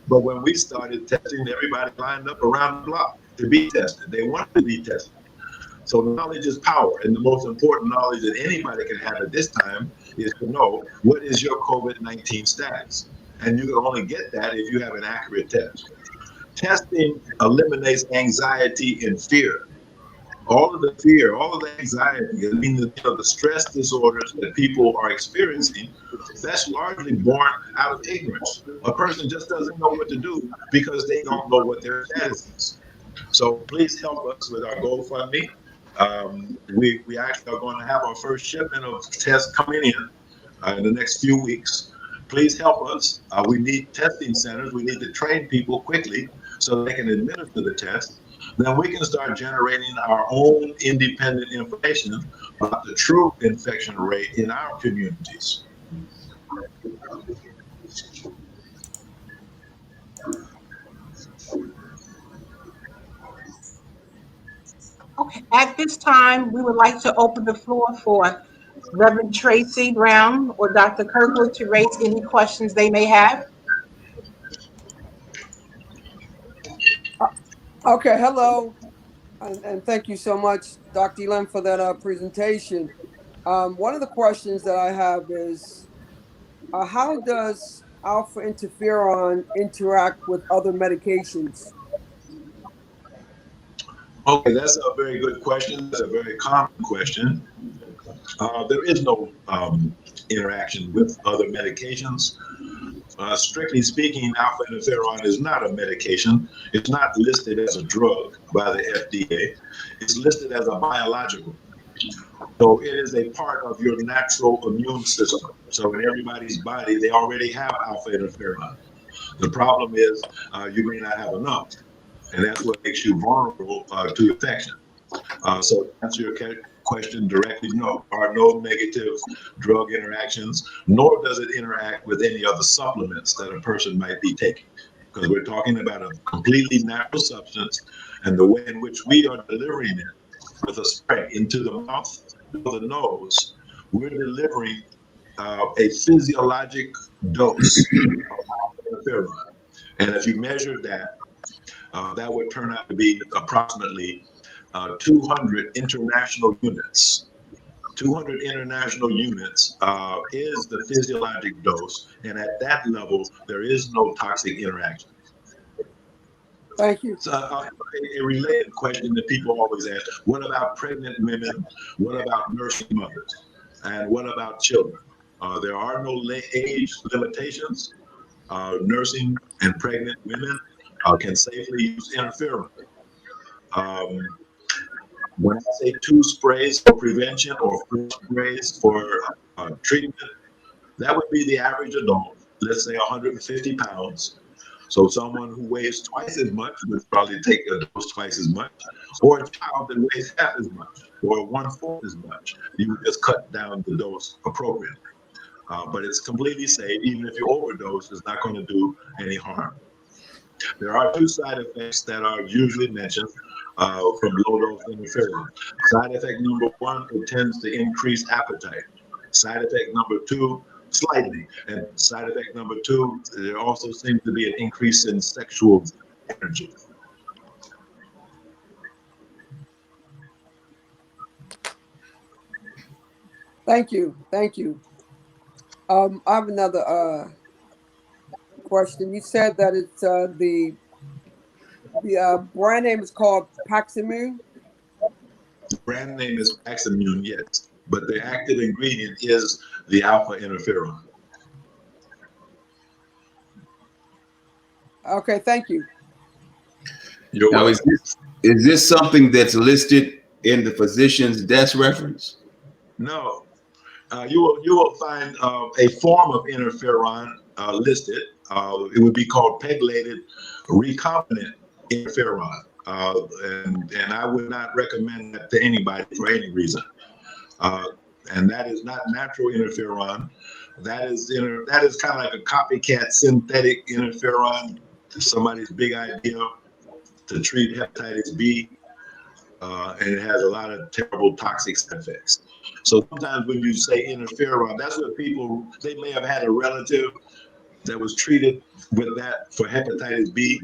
But when we started testing, everybody lined up around the block to be tested. They wanted to be tested. So knowledge is power. And the most important knowledge that anybody can have at this time is to know what is your COVID-19 status. And you can only get that if you have an accurate test. Testing eliminates anxiety and fear. All of the fear, all of the anxiety, I mean, the stress disorders that people are experiencing, that's largely born out of ignorance. A person just doesn't know what to do because they don't know what their status is. So please help us with our GoFundMe. We actually are going to have our first shipment of tests coming in the next few weeks. Please help us. We need testing centers. We need to train people quickly so they can administer the test. Then we can start generating our own independent information about the true infection rate in our communities. Okay, at this time, we would like to open the floor for Reverend Tracy Brown or Dr. Kirkwood to raise any questions they may have. Okay, hello, and thank you so much, Dr. Elam, for that presentation. One of the questions that I have is, how does alpha interferon interact with other medications? Okay, that's a very good question. That's a very common question. There is no interaction with other medications. Strictly speaking, alpha interferon is not a medication. It's not listed as a drug by the FDA. It's listed as a biological. So it is a part of your natural immune system. So in everybody's body, they already have alpha interferon. The problem is you may not have enough, and that's what makes you vulnerable to infection. So to answer your question directly, no, there are no negative drug interactions, nor does it interact with any other supplements that a person might be taking, because we're talking about a completely natural substance, and the way in which we are delivering it with a spray into the mouth or the nose, we're delivering a physiologic dose of interferon. And if you measure that, that would turn out to be approximately 200 international units. 200 international units is the physiologic dose, and at that level, there is no toxic interaction. Thank you. So a related question that people always ask, what about pregnant women? What about nursing mothers? And what about children? There are no age limitations. Nursing and pregnant women can safely use interferon. When I say 2 sprays for prevention or 4 sprays for treatment, that would be the average adult, let's say 150 pounds. So someone who weighs twice as much would probably take a dose twice as much, or a child that weighs half as much, or 1/4 as much. You would just cut down the dose appropriately. But it's completely safe. Even if you overdose, it's not going to do any harm. There are 2 side effects that are usually mentioned from low-dose interferon. Side effect number 1, it tends to increase appetite. Side effect number 2, slightly. And side effect number 2, there also seems to be an increase in sexual energy. Thank you. Thank you. I have another question. You said that it's the brand name is called Paximune. The brand name is Paximune, yes, but the active ingredient is the alpha interferon. Okay, thank you. You're Now, welcome. is this something that's listed in the physician's desk reference? No, you will find a form of interferon listed. It would be called pegylated recombinant interferon. and I would not recommend that to anybody for any reason. And that is not natural interferon. That is kind of like a copycat synthetic interferon to somebody's big idea to treat hepatitis B, and it has a lot of terrible toxic side effects. So sometimes when you say interferon, that's what people, they may have had a relative that was treated with that for hepatitis B,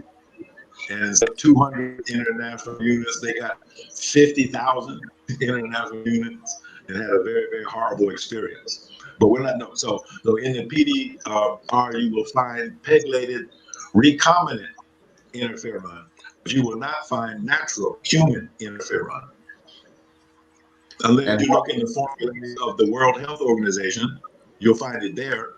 and instead of 200 international units, they got 50,000 international units and had a very, very horrible experience. But we're not, no. So in the PDR, you will find pegylated recombinant interferon, but you will not find natural human interferon. Unless you look in the formularies of the World Health Organization, you'll find it there.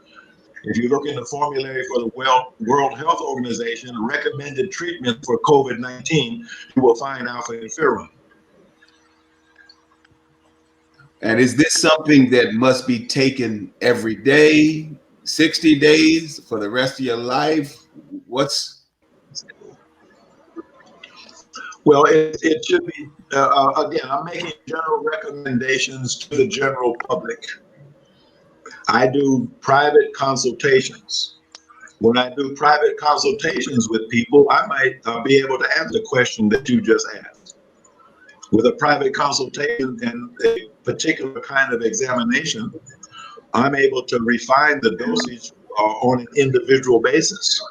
If you look in the formulary for the World Health Organization recommended treatment for COVID-19, you will find alpha interferon. And is this something that must be taken every day, 60 days for the rest of your life? Well, it should be, again, I'm making general recommendations to the general public. I do private consultations. When I do private consultations with people, I might be able to answer the question that you just asked. With a private consultation and a particular kind of examination, I'm able to refine the dosage on an individual basis.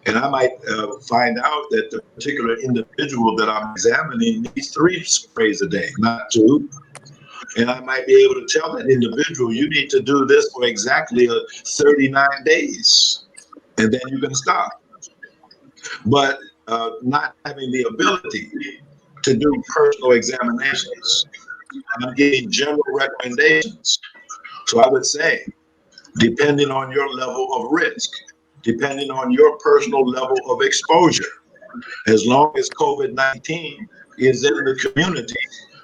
And I might find out that the particular individual that I'm examining needs 3 sprays a day, not 2. And I might be able to tell that individual, you need to do this for exactly 39 days, and then you can stop. But not having the ability to do personal examinations, I'm giving general recommendations. So I would say, depending on your level of risk, depending on your personal level of exposure, as long as COVID-19 is in the community,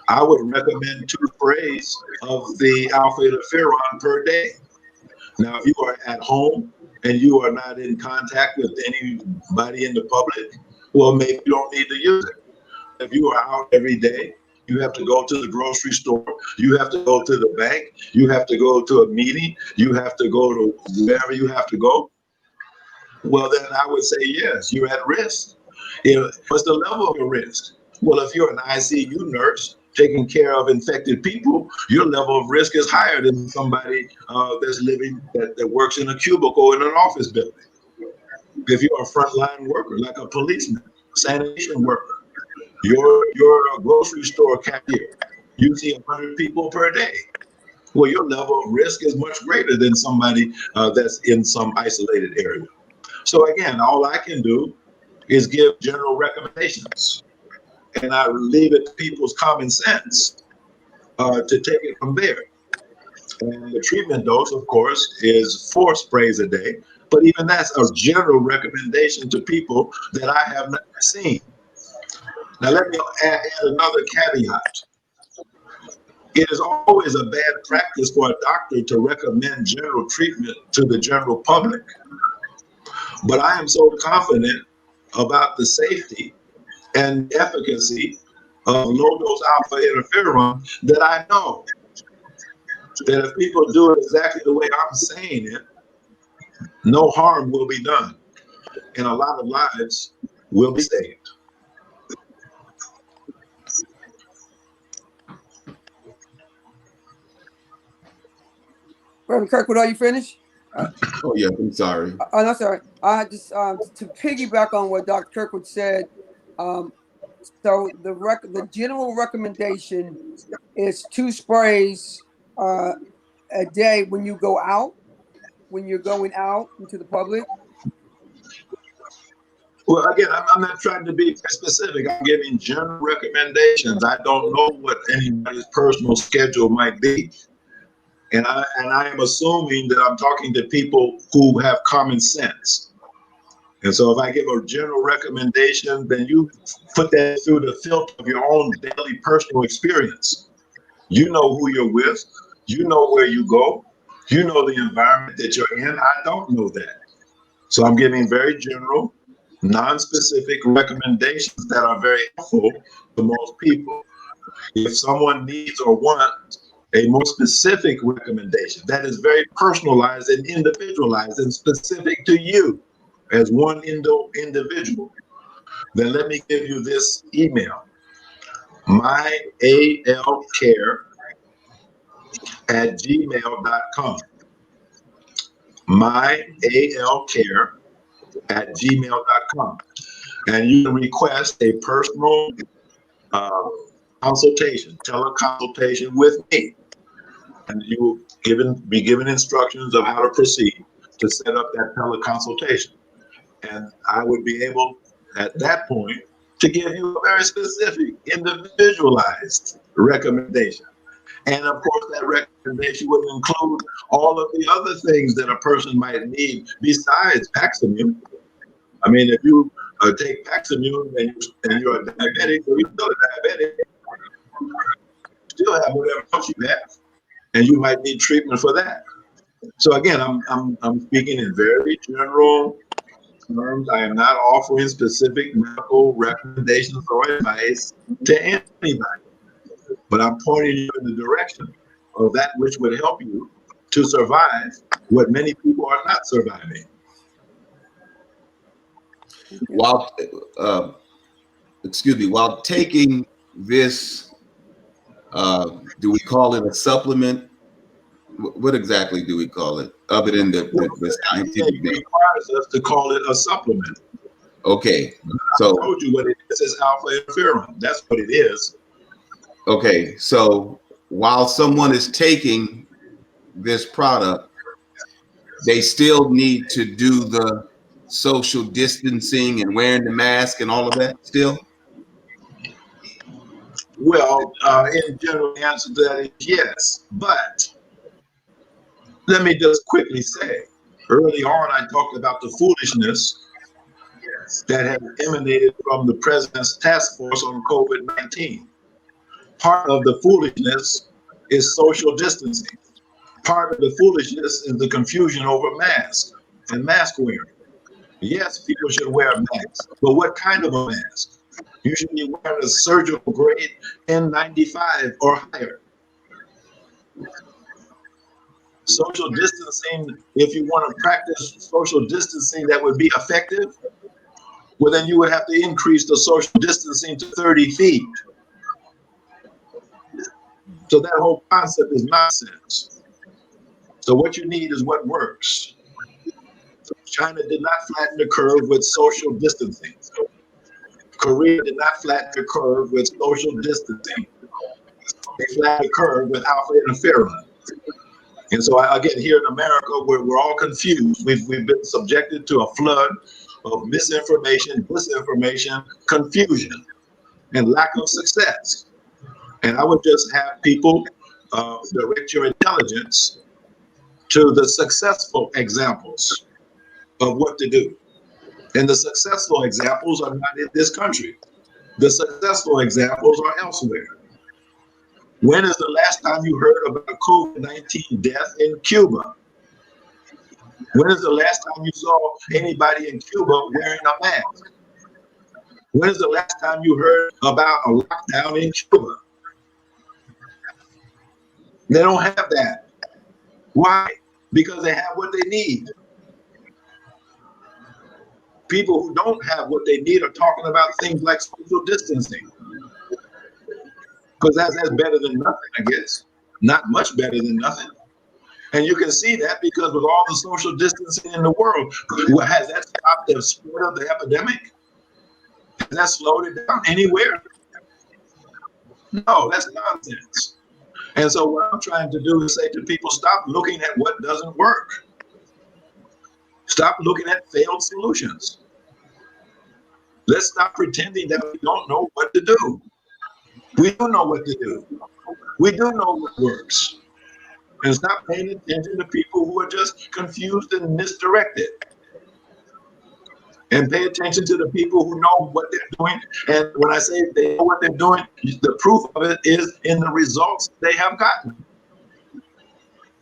I would recommend 2 sprays of the alpha interferon per day. Now, if you are at home and you are not in contact with anybody in the public, well, maybe you don't need to use it. If you are out every day, you have to go to the grocery store, you have to go to the bank, you have to go to a meeting, you have to go to wherever you have to go, well, then I would say, yes, you're at risk. What's the level of your risk? Well, if you're an ICU nurse taking care of infected people, your level of risk is higher than somebody that's living, that works in a cubicle in an office building. If you're a frontline worker, like a policeman, sanitation worker, you're a grocery store cashier, you see 100 people per day. Well, your level of risk is much greater than somebody that's in some isolated area. So again, all I can do is give general recommendations, and I leave it to people's common sense to take it from there. And the treatment dose, of course, is 4 sprays a day, but even that's a general recommendation to people that I have not seen. Now, let me add another caveat. It is always a bad practice for a doctor to recommend general treatment to the general public. But I am so confident about the safety and efficacy of low-dose alpha interferon that I know that if people do it exactly the way I'm saying it, no harm will be done, and a lot of lives will be saved. Reverend Kirkwood, are you finished? Oh, yeah, I'm sorry. Oh, no, sorry. I just to piggyback on what Dr. Kirkwood said. So the general recommendation is 2 sprays a day when you go out, when you're going out into the public. Well, again, I'm not trying to be specific. I'm giving general recommendations. I don't know what anybody's personal schedule might be. And I am assuming that I'm talking to people who have common sense. And so if I give a general recommendation, then you put that through the filter of your own daily personal experience. You know who you're with. You know where you go. You know the environment that you're in. I don't know that. So I'm giving very general non-specific recommendations that are very helpful to most people. If someone needs or wants a more specific recommendation that is very personalized and individualized and specific to you as one individual, then let me give you this email: myalcare@gmail.com. myalcare@gmail.com. And you can request a personal uh, consultation, teleconsultation with me. And you will be given instructions of how to proceed to set up that teleconsultation. And I would be able, at that point, to give you a very specific, individualized recommendation. And of course, that recommendation would include all of the other things that a person might need besides Paximune. I mean, if you take Paximune and you're a diabetic, or you're still a diabetic, you still have whatever else you have, and you might need treatment for that. So again, I'm speaking in very general terms. I am not offering specific medical recommendations or advice to anybody, but I'm pointing you in the direction of that which would help you to survive what many people are not surviving. While, excuse me, while taking this, do we call it a supplement? What exactly do we call it, other than the scientific name? Requires us to call it a supplement. Okay, so I told you what it is. It's alpha interferon. That's what it is. Okay, so while someone is taking this product, they still need to do the social distancing and wearing the mask and all of that still? Well, in general, the answer to that is yes. But let me just quickly say, early on, I talked about the foolishness that had emanated from the president's task force on COVID-19. Part of the foolishness is social distancing. Part of the foolishness is the confusion over masks and mask wearing. Yes, people should wear masks, but what kind of a mask? You should be wearing a surgical grade N95 or higher. Social distancing, if you want to practice social distancing that would be effective, well, then you would have to increase the social distancing to 30 feet. So that whole concept is nonsense. So what you need is what works. China did not flatten the curve with social distancing. Korea did not flatten the curve with social distancing. They flattened the curve with alpha interferon. And so again, here in America, we're all confused. We've been subjected to a flood of misinformation, disinformation, confusion, and lack of success. And I would just have people direct your intelligence to the successful examples of what to do. And the successful examples are not in this country. The successful examples are elsewhere. When is the last time you heard about a COVID-19 death in Cuba? When is the last time you saw anybody in Cuba wearing a mask? When is the last time you heard about a lockdown in Cuba? They don't have that. Why? Because they have what they need. People who don't have what they need are talking about things like social distancing. Because that's better than nothing, I guess. Not much better than nothing. And you can see that because with all the social distancing in the world, has that stopped the spread of the epidemic? Has that slowed it down anywhere? No, that's nonsense. And so what I'm trying to do is say to people, stop looking at what doesn't work. Stop looking at failed solutions. Let's stop pretending that we don't know what to do. We do know what to do. We do know what works. And stop paying attention to people who are just confused and misdirected. And pay attention to the people who know what they're doing. And when I say they know what they're doing, the proof of it is in the results they have gotten.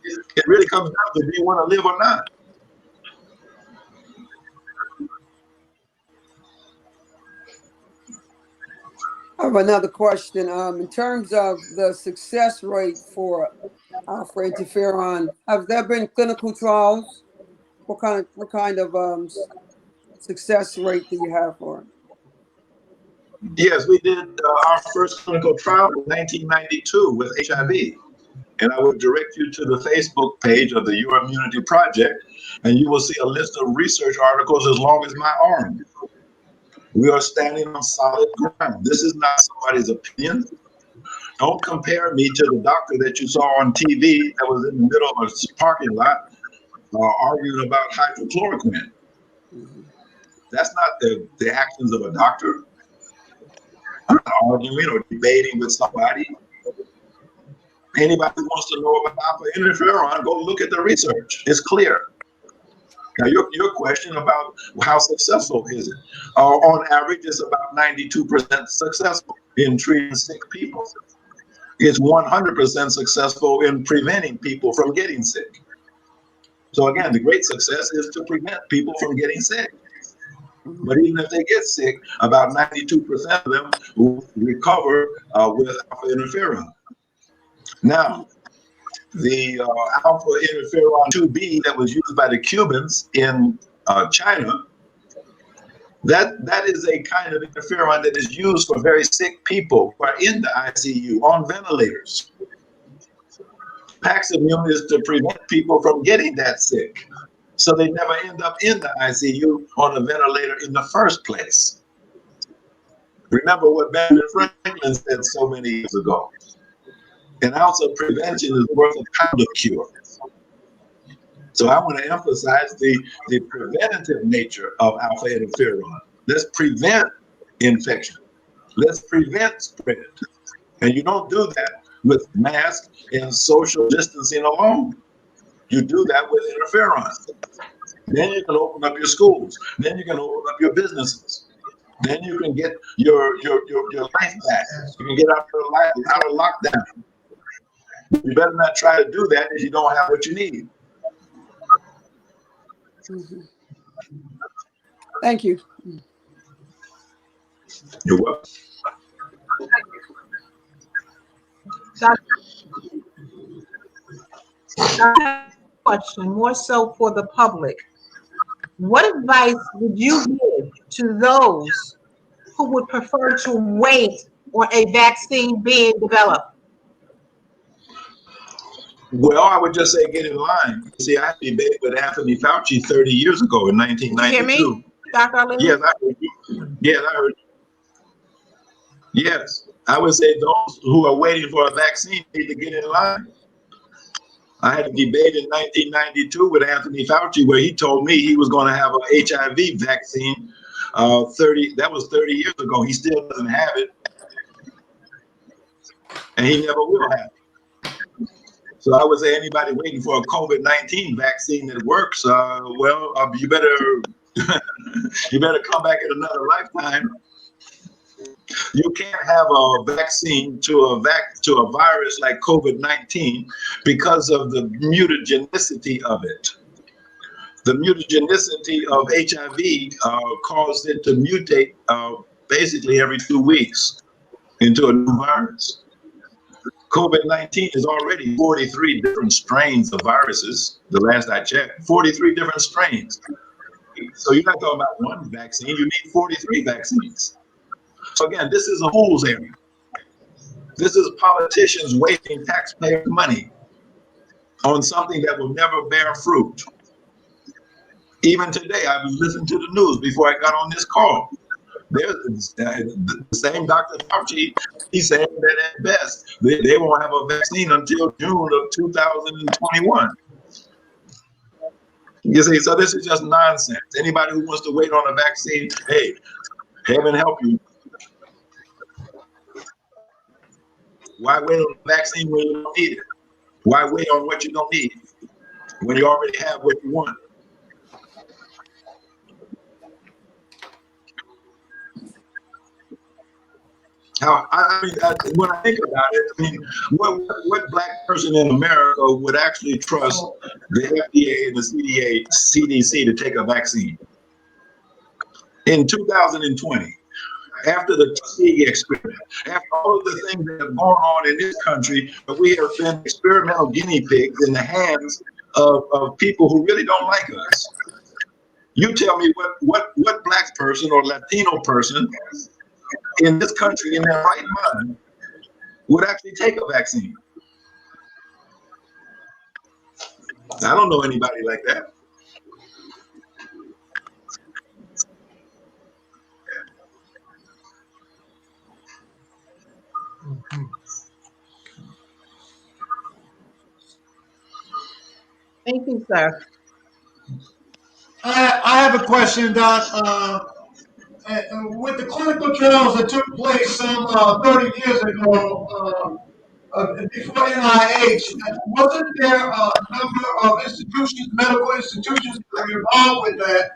It really comes down to do you want to live or not. I have another question. In terms of the success rate for alpha interferon, have there been clinical trials? What kind of success rate do you have for it? Yes, we did our first clinical trial in 1992 with HIV. And I would direct you to the Facebook page of the Your Immunity Project, and you will see a list of research articles as long as my arm. We are standing on solid ground. This is not somebody's opinion. Don't compare me to the doctor that you saw on TV that was in the middle of a parking lot arguing about hydrochloroquine. That's not the actions of a doctor. I'm not arguing or debating with somebody. Anybody who wants to know about alpha interferon, go look at the research. It's clear. Now, your question about how successful is it? On average, it's about 92% successful in treating sick people. It's 100% successful in preventing people from getting sick. So again, the great success is to prevent people from getting sick. But even if they get sick, about 92% of them will recover with alpha interferon. Now, the alpha interferon 2B that was used by the Cubans in China, that is a kind of interferon that is used for very sick people who are in the ICU on ventilators. Paximune is to prevent people from getting that sick, so they never end up in the ICU on a ventilator in the first place. Remember what Benjamin Franklin said so many years ago. An ounce of prevention is worth a pound of cure. So I want to emphasize the preventative nature of alpha interferon. Let's prevent infection. Let's prevent spread. And you don't do that with masks and social distancing alone. You do that with interferon. Then you can open up your schools. Then you can open up your businesses. Then you can get your life back. You can get out of lockdown. You better not try to do that if you don't have what you need. Thank you. You're welcome. Question more so for the public. What advice would you give to those who would prefer to wait on a vaccine being developed? Well, I would just say get in line. See, I debated with Anthony Fauci 30 years ago in 1992. Did you hear me, Dr. Alim? Yes, I heard you. Yes, I heard you. Yes, I would say those who are waiting for a vaccine need to get in line. I had a debate in 1992 with Anthony Fauci where he told me he was going to have an HIV vaccine. That was 30 years ago. He still doesn't have it, and he never will have it. So I would say anybody waiting for a COVID-19 vaccine that works, you better you better come back in another lifetime. You can't have a vaccine to a virus like COVID-19 because of the mutagenicity of it. The mutagenicity of HIV caused it to mutate basically every 2 weeks into a new virus. COVID-19 is already 43 different strains of viruses. The last I checked, 43 different strains. So you're not talking about one vaccine, you need 43 vaccines. So again, this is a fool's errand. This is politicians wasting taxpayer money on something that will never bear fruit. Even today, I was listening to the news before I got on this call. There's the same Dr. Fauci, he's saying that at best, they won't have a vaccine until June of 2021. You see, so this is just nonsense. Anybody who wants to wait on a vaccine, hey, heaven help you. Why wait on a vaccine when you don't need it? Why wait on what you don't need when you already have what you want? When I think about it, what black person in America would actually trust the FDA and the CDC to take a vaccine? In 2020, after the Tuskegee experiment, after all of the things that have gone on in this country, we have been experimental guinea pigs in the hands of people who really don't like us. You tell me what Black person or Latino person in this country in their right mind would actually take a vaccine. I don't know anybody like that. Thank you, sir. I have a question, Doc. With the clinical trials that took place some 30 years ago, before NIH, wasn't there a number of institutions, medical institutions, that were involved with that?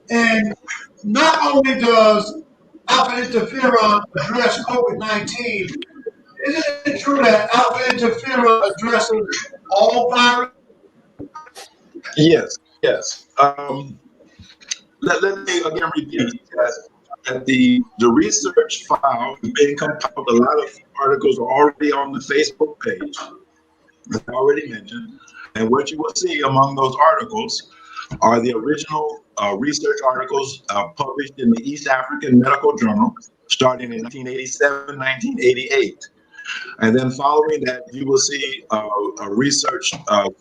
And not only does alpha interferon address COVID-19, isn't it true that alpha interferon addresses all viruses? Yes, yes. Let me again repeat that the research file is being compiled. A lot of articles are already on the Facebook page, as I already mentioned. And what you will see among those articles are the original research articles published in the East African Medical Journal, starting in 1987, 1988. And then following that, you will see a research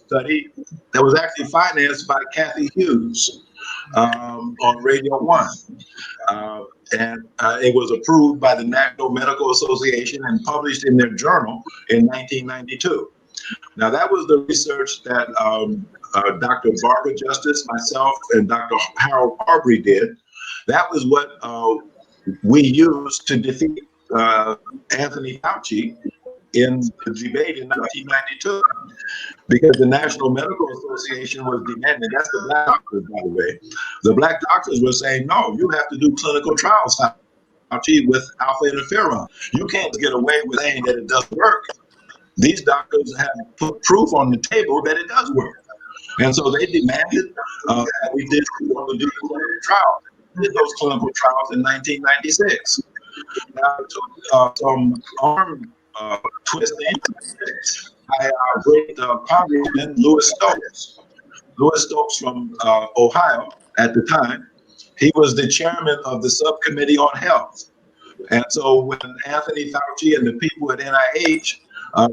study that was actually financed by Kathy Hughes on Radio 1. And it was approved by the National Medical Association and published in their journal in 1992. Now, that was the research that Dr. Barbara Justice, myself, and Dr. Harold Arbery did. That was what we used to defeat Anthony Fauci in the debate in 1992, because the National Medical Association was demanding, that's the Black doctors, by the way. The Black doctors were saying, no, you have to do clinical trials, Fauci, with alpha interferon. You can't get away with saying that it doesn't work. These doctors have put proof on the table that it does work. And so they demanded that we did want to do clinical trials. We did those clinical trials in 1996. Now, it took some arm twisting by our great Congressman Louis Stokes. Louis Stokes from Ohio at the time. He was the chairman of the subcommittee on health. And so when Anthony Fauci and the people at NIH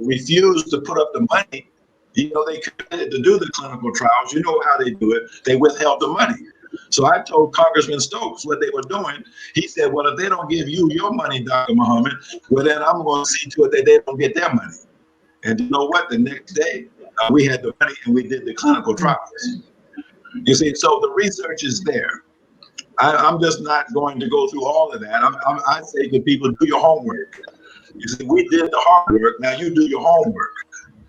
refused to put up the money, you know, they committed to do the clinical trials. You know how they do it. They withheld the money. So I told Congressman Stokes what they were doing. He said, well, if they don't give you your money, Dr. Muhammad, well, then I'm going to see to it that they don't get their money. And you know what? The next day, we had the money and we did the clinical trials. You see, so the research is there. I'm just not going to go through all of that. I say to people, do your homework. You see, we did the hard work. Now you do your homework.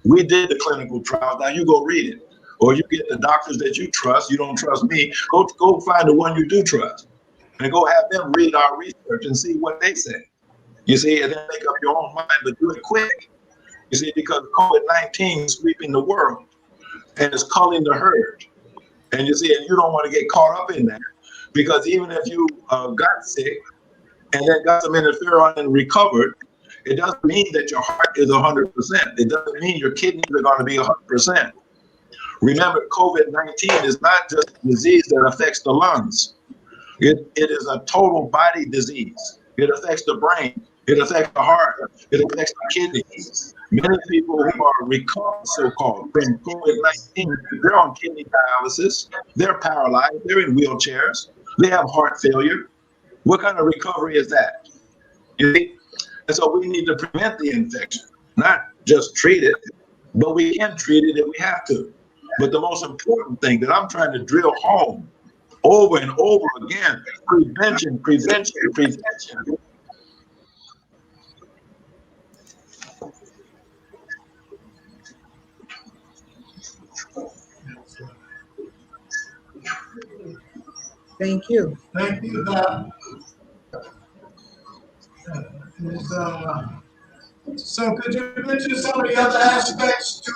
We did the clinical trials. Now you go read it. Or you get the doctors that you trust. You don't trust me. Go find the one you do trust. And go have them read our research and see what they say. You see, and then make up your own mind, but do it quick. You see, because COVID-19 is sweeping the world and it's culling the herd. And you see, and you don't want to get caught up in that, because even if you got sick and then got some interferon and recovered, it doesn't mean that your heart is 100%. It doesn't mean your kidneys are going to be 100%. Remember, COVID-19 is not just a disease that affects the lungs. It is a total body disease. It affects the brain. It affects the heart. It affects the kidneys. Many people who are recovered, so-called, from COVID-19, they're on kidney dialysis. They're paralyzed. They're in wheelchairs. They have heart failure. What kind of recovery is that? You see? And so we need to prevent the infection, not just treat it, but we can treat it if we have to. But the most important thing that I'm trying to drill home over and over again, prevention, prevention, prevention. Thank you. Thank you, Doc. So could you mention some of the other aspects to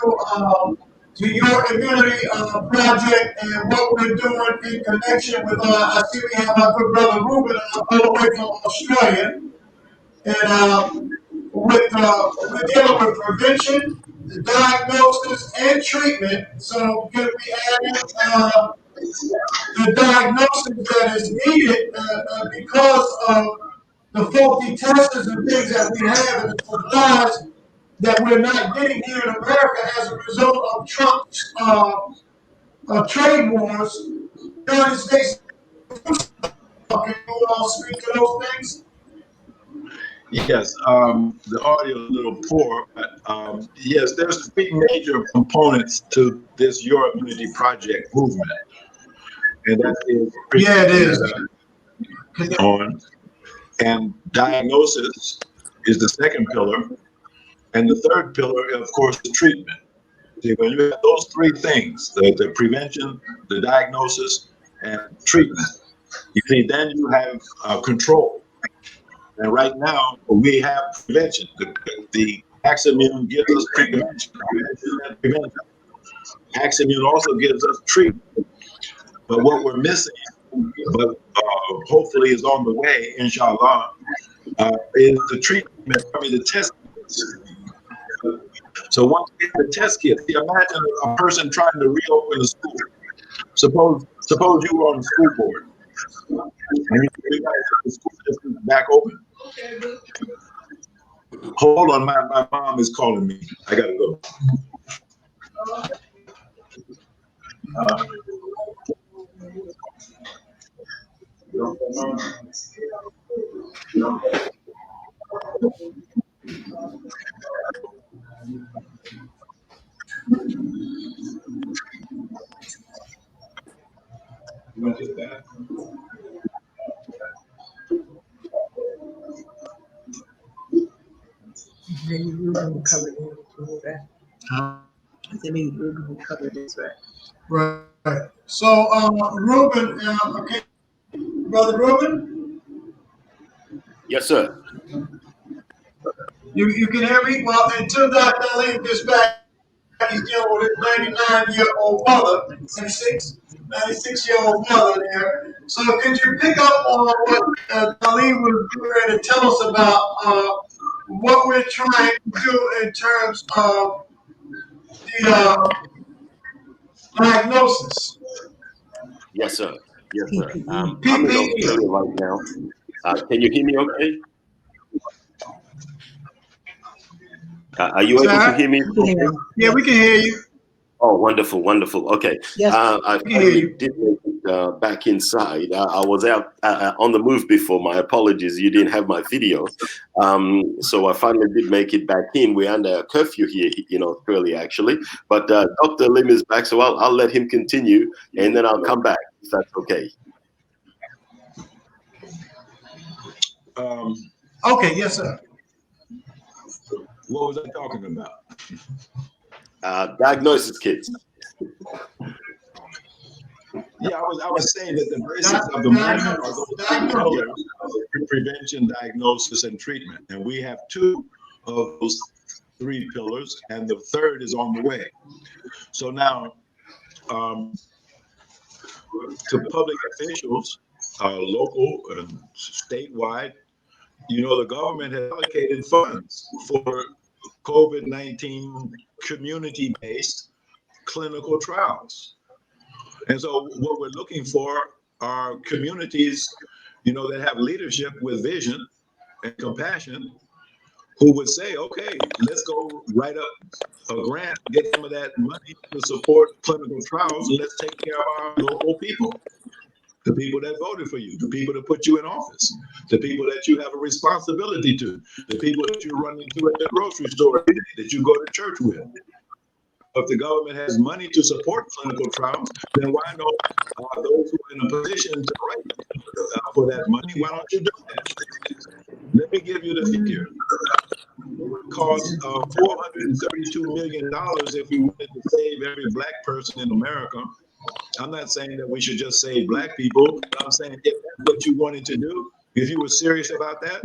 to your immunity project and what we're doing in connection with, I see we have our good brother Ruben all the way from Australia. And we're dealing with prevention, the diagnosis, and treatment. So can we add the diagnosis that is needed because of the faulty tests and things that we have and the supplies that we're not getting here in America as a result of Trump's trade wars. The United States, can you all speak to those things? Yes, the audio is a little poor, but yes, there's three major components to this Your Immunity Project movement, and that is Yeah, it is. on, and diagnosis is the second pillar, and the third pillar, of course, is treatment. See, when you have those three things, the prevention, the diagnosis, and treatment, you see, then you have control. And right now, we have prevention. The Aximune gives us prevention. Aximune also gives us treatment. But what we're missing, but hopefully is on the way, inshallah, is the treatment, the test kits. So once we get the test kit, imagine a person trying to reopen the school. Suppose you were on the school board and you guys have the school system back open. Hold on, my mom is calling me. I gotta go. You want to get that? Maybe Ruben will cover that. Huh? I said maybe Ruben will cover this, right? Right. So, Ruben, okay, brother Ruben, Yes, sir. you can hear me? Well, until Dr. Alim gets back, he's dealing with his 99-year-old mother, 96-year-old mother there. So, could you pick up on what Alim was going to tell us about what we're trying to do in terms of the diagnosis? Yes, sir. Yes, sir. PPE. I'm in Australia right now. Can you hear me okay? Are you able to hear me? Okay? Yeah, we can hear you. Oh, wonderful, wonderul. Okay. Yes. I finally did make it back inside. I was out on the move before. My apologies. You didn't have my video. So I finally did make it back in. We're under a curfew here in Australia, actually. But Dr. Lim is back, so I'll let him continue, and then I'll come back, if that's okay. Okay, yes, sir. What was I talking about? Diagnosis kits. Yeah, I was saying that the basics of the movement are those pillars: prevention, diagnosis, and treatment. And we have two of those three pillars, and the third is on the way. So now, to public officials, local and statewide, the government has allocated funds for COVID-19 community-based clinical trials. And so what we're looking for are communities, that have leadership with vision and compassion, who would say, okay, let's go write up a grant, get some of that money to support clinical trials, and let's take care of our local people. The people that voted for you, the people that put you in office, the people that you have a responsibility to, the people that you run into at the grocery store, that you go to church with. If the government has money to support clinical trials, then why not those who are in a position to write for that money? Why don't you do that? Let me give you the figure. It would cost $432 million if we wanted to save every black person in America. I'm not saying that we should just save black people, but I'm saying if that's what you wanted to do, if you were serious about that,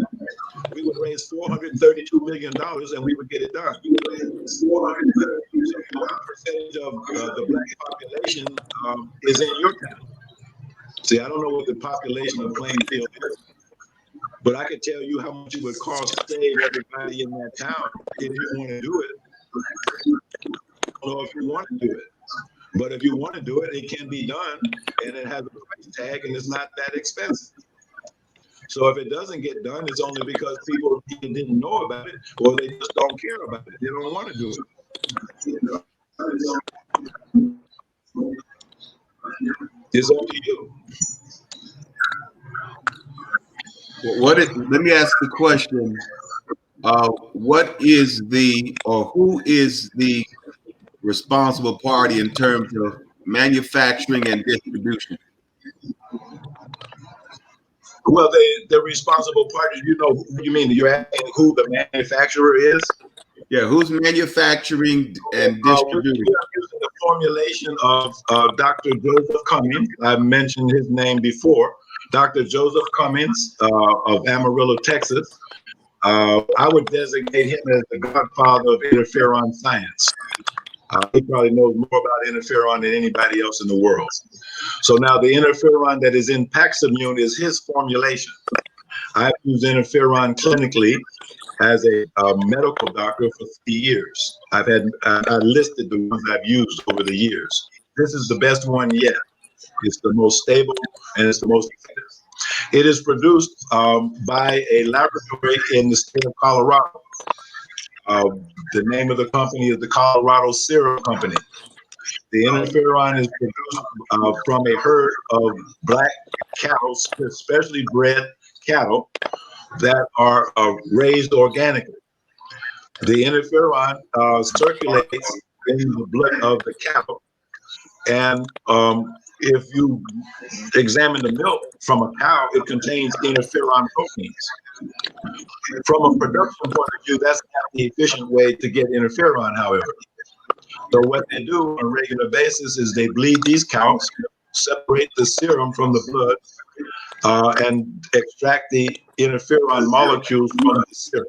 we would raise $432 million and we would get it done. $432 So what percentage of the black population is in your town? See, I don't know what the population of Plainfield is, but I could tell you how much it would cost to save everybody in that town if you want to do it. I don't know if you want to do it. But if you want to do it, it can be done, and it has a price tag, and it's not that expensive. So if it doesn't get done, it's only because people didn't know about it, or they just don't care about it. They don't want to do it. It's up to you. Let me ask the question. What is the, or who is the responsible party in terms of manufacturing and distribution? Well, the responsible party, you know, you mean you're asking who the manufacturer is? Yeah, who's manufacturing and distributing? We are using the formulation of Dr. Joseph Cummings. I mentioned his name before. Dr. Joseph Cummings of Amarillo, Texas. I would designate him as the godfather of interferon science. He probably knows more about interferon than anybody else in the world. So now the interferon that is in Paximune is his formulation. I've used interferon clinically as a medical doctor for 3 years. I listed the ones I've used over the years. This is the best one yet. It's the most stable and it's the most effective. It is produced by a laboratory in the state of Colorado. The name of the company is the Colorado Serum Company. The interferon is produced from a herd of black cattle, especially bred cattle that are raised organically. The interferon circulates in the blood of the cattle. And if you examine the milk from a cow, it contains interferon proteins. From a production point of view, that's not the efficient way to get interferon, however. So what they do on a regular basis is they bleed these cows, separate the serum from the blood, and extract the interferon molecules from the serum.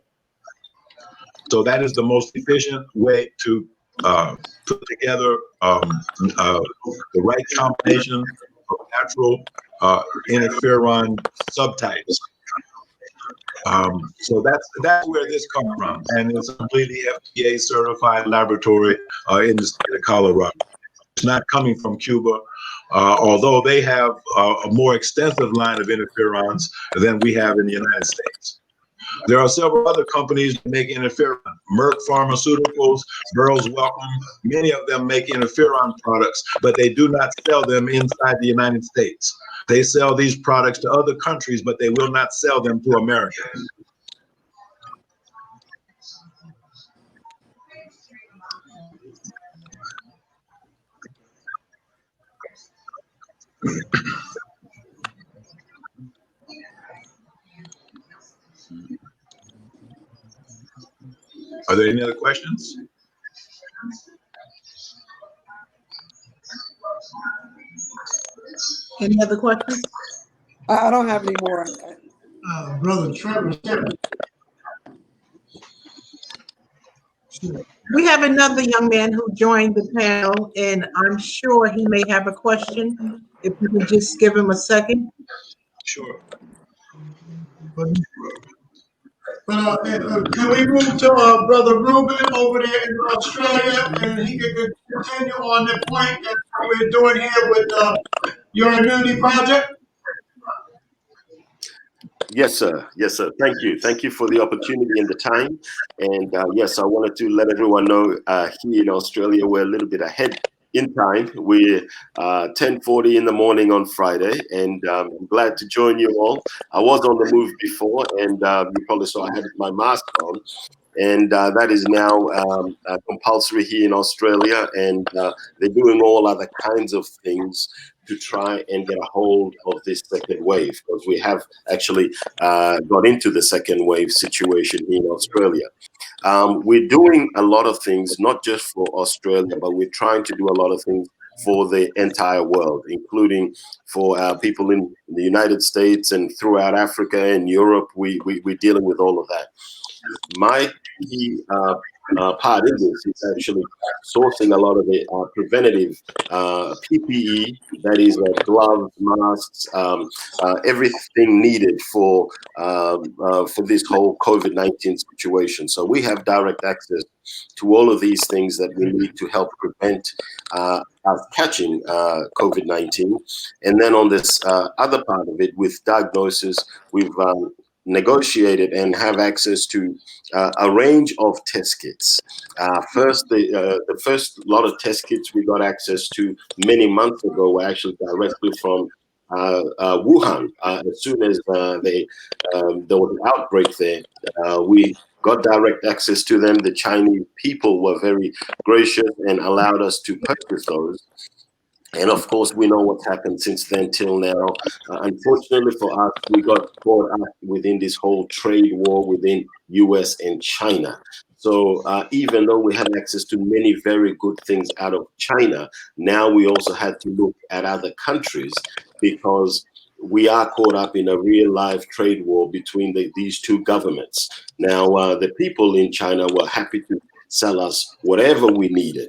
So that is the most efficient way to put together the right combination of natural interferon subtypes. So that's where this comes from, and it's a completely FDA certified laboratory in the state of Colorado. It's not coming from Cuba, although they have a more extensive line of interferons than we have in the United States. There are several other companies that make interferon. Merck Pharmaceuticals, Burroughs Wellcome, many of them make interferon products, but they do not sell them inside the United States. They sell these products to other countries, but they will not sell them to Americans. Are there any other questions? Any other questions? I don't have any more. Brother Trevor. We have another young man who joined the panel, and I'm sure he may have a question. If you could just give him a second. Sure. Can we move to Brother Rueben over there in Australia, and he can continue on the point that we're doing here with your immunity project? Yes, sir. Yes, sir. Thank you. Thank you for the opportunity and the time. And yes, I wanted to let everyone know here in Australia, we're a little bit ahead in time. We're 10:40 in the morning on Friday, and I'm glad to join you all. I was on the move before, and you probably saw I had my mask on. And that is now compulsory here in Australia, and they're doing all other kinds of things to try and get a hold of this second wave, because we have actually got into the second wave situation in Australia. We're doing a lot of things, not just for Australia, but we're trying to do a lot of things for the entire world, including for people in the United States and throughout Africa and Europe. We're dealing with all of that. My key part in this. It's actually sourcing a lot of the preventative PPE, that is gloves, masks, everything needed for this whole COVID-19 situation. So we have direct access to all of these things that we need to help prevent us catching COVID-19. And then on this other part of it, with diagnosis, we've negotiated and have access to a range of test kits. First, the first lot of test kits we got access to many months ago were actually directly from Wuhan. As soon as there was an outbreak there, we got direct access to them. The Chinese people were very gracious and allowed us to purchase those. And of course, we know what's happened since then till now. Unfortunately for us, we got caught up within this whole trade war within US and China. So even though we had access to many very good things out of China, now we also had to look at other countries because we are caught up in a real live trade war between these two governments. Now, the people in China were happy to sell us whatever we needed.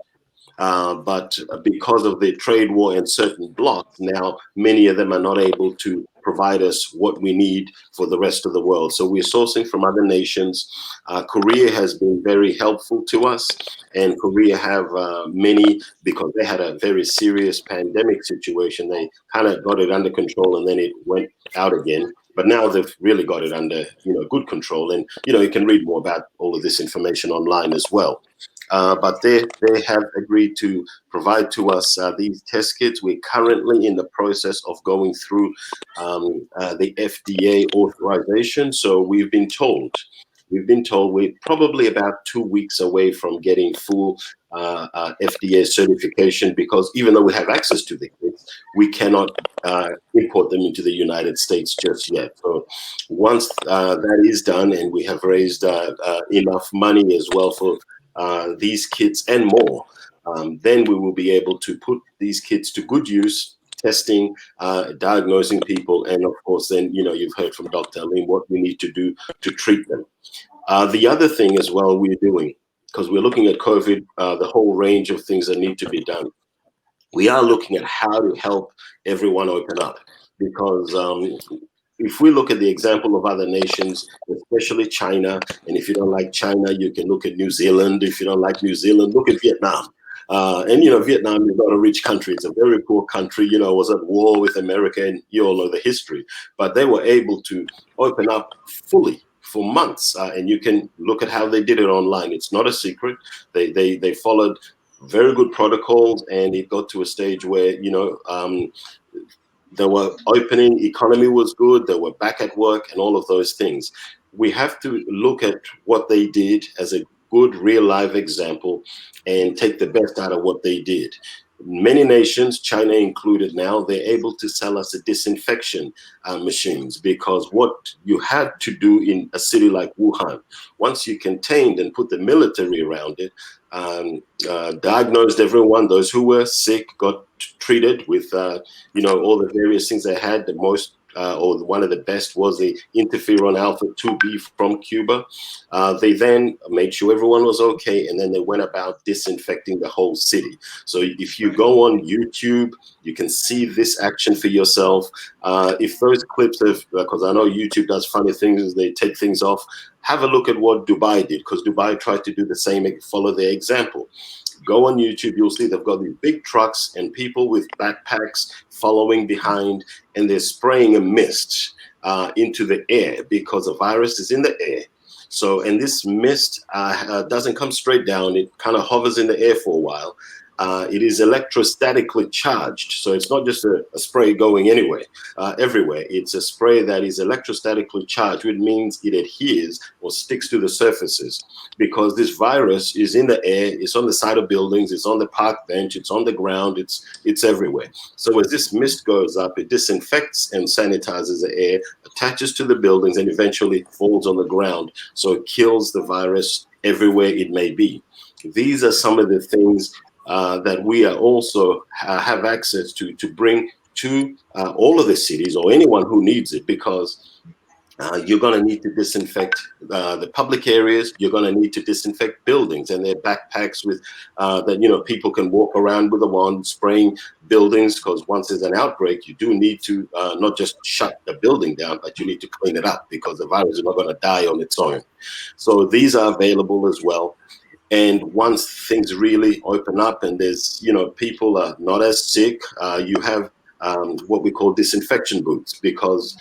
But because of the trade war and certain blocks, now many of them are not able to provide us what we need for the rest of the world. So we're sourcing from other nations. Korea has been very helpful to us, and Korea have many, because they had a very serious pandemic situation. They kind of got it under control and then it went out again. But now they've really got it under, good control. And, you can read more about all of this information online as well. But they have agreed to provide to us these test kits. We're currently in the process of going through the FDA authorization. So we've been told we're probably about 2 weeks away from getting full FDA certification, because even though we have access to the kits, we cannot import them into the United States just yet. So once that is done, and we have raised enough money as well for these kits and more, then we will be able to put these kits to good use, testing, diagnosing people, and of course then, you've heard from Dr. Alim what we need to do to treat them. The other thing as well we're doing, because we're looking at COVID, the whole range of things that need to be done. We are looking at how to help everyone open up, because if we look at the example of other nations, especially China, and if you don't like China, you can look at New Zealand. If you don't like New Zealand, look at Vietnam. And Vietnam is not a rich country. It's a very poor country, was at war with America, and you all know the history. But they were able to open up fully for months. And you can look at how they did it online. It's not a secret. They followed very good protocols, and it got to a stage where, they were opening, economy was good, they were back at work, and all of those things. We have to look at what they did as a good real life example and take the best out of what they did. Many nations, China included now, they're able to sell us a disinfection machines, because what you had to do in a city like Wuhan, once you contained and put the military around it, diagnosed everyone, those who were sick got treated with, all the various things they had. The most, or one of the best, was the interferon alpha 2B from Cuba. They then made sure everyone was okay, and then they went about disinfecting the whole city. So if you go on YouTube, you can see this action for yourself. If those clips have, because I know YouTube does funny things, they take things off, have a look at what Dubai did, because Dubai tried to do the same and follow their example. Go on YouTube, you'll see they've got these big trucks and people with backpacks following behind, and they're spraying a mist into the air, because the virus is in the air. So, and this mist doesn't come straight down. It kind of hovers in the air for a while. It is electrostatically charged. So it's not just a spray going anywhere, everywhere. It's a spray that is electrostatically charged, which means it adheres or sticks to the surfaces, because this virus is in the air, it's on the side of buildings, it's on the park bench, it's on the ground, it's everywhere. So as this mist goes up, it disinfects and sanitizes the air, attaches to the buildings, and eventually falls on the ground. So it kills the virus everywhere it may be. These are some of the things that we are also have access to bring to all of the cities, or anyone who needs it, because You're going to need to disinfect the public areas. You're going to need to disinfect buildings and their backpacks with that, people can walk around with a wand spraying buildings, because once there's an outbreak, you do need to not just shut the building down, but you need to clean it up, because the virus is not going to die on its own. So these are available as well. And once things really open up and there's, people are not as sick, you have what we call disinfection booths, because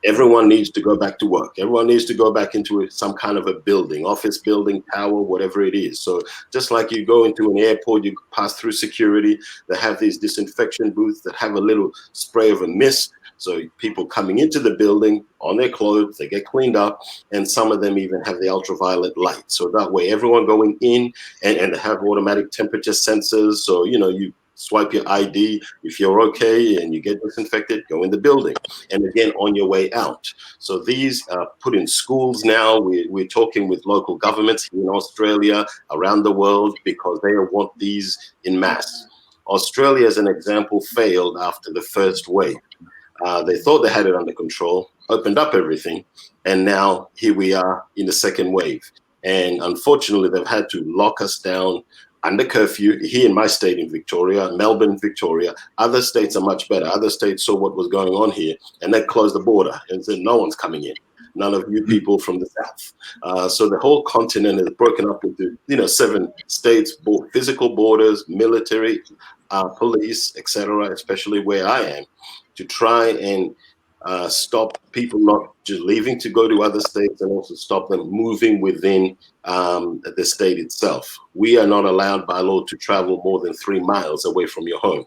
everyone needs to go back to work. Everyone needs to go back into some kind of a building, office building, tower, whatever it is. So just like you go into an airport, you pass through security, they have these disinfection booths that have a little spray of a mist. So people coming into the building on their clothes, they get cleaned up, and some of them even have the ultraviolet light. So that way, everyone going in and have automatic temperature sensors. So, you swipe your ID. If you're okay and you get disinfected, go in the building. And again, on your way out. So these are put in schools now. We're talking with local governments in Australia, around the world, because they want these in mass. Australia, as an example, failed after the first wave. They thought they had it under control, opened up everything, and now here we are in the second wave. And unfortunately, they've had to lock us down under curfew here in my state in Victoria, Melbourne, Victoria. Other states are much better. Other states saw what was going on here, and they closed the border and said, no one's coming in. None of you people from the south. So the whole continent is broken up into, 7 states, physical borders, military, police, etc., especially where I am, to try and stop people not just leaving to go to other states, and also stop them moving within the state itself. We are not allowed by law to travel more than 3 miles away from your home.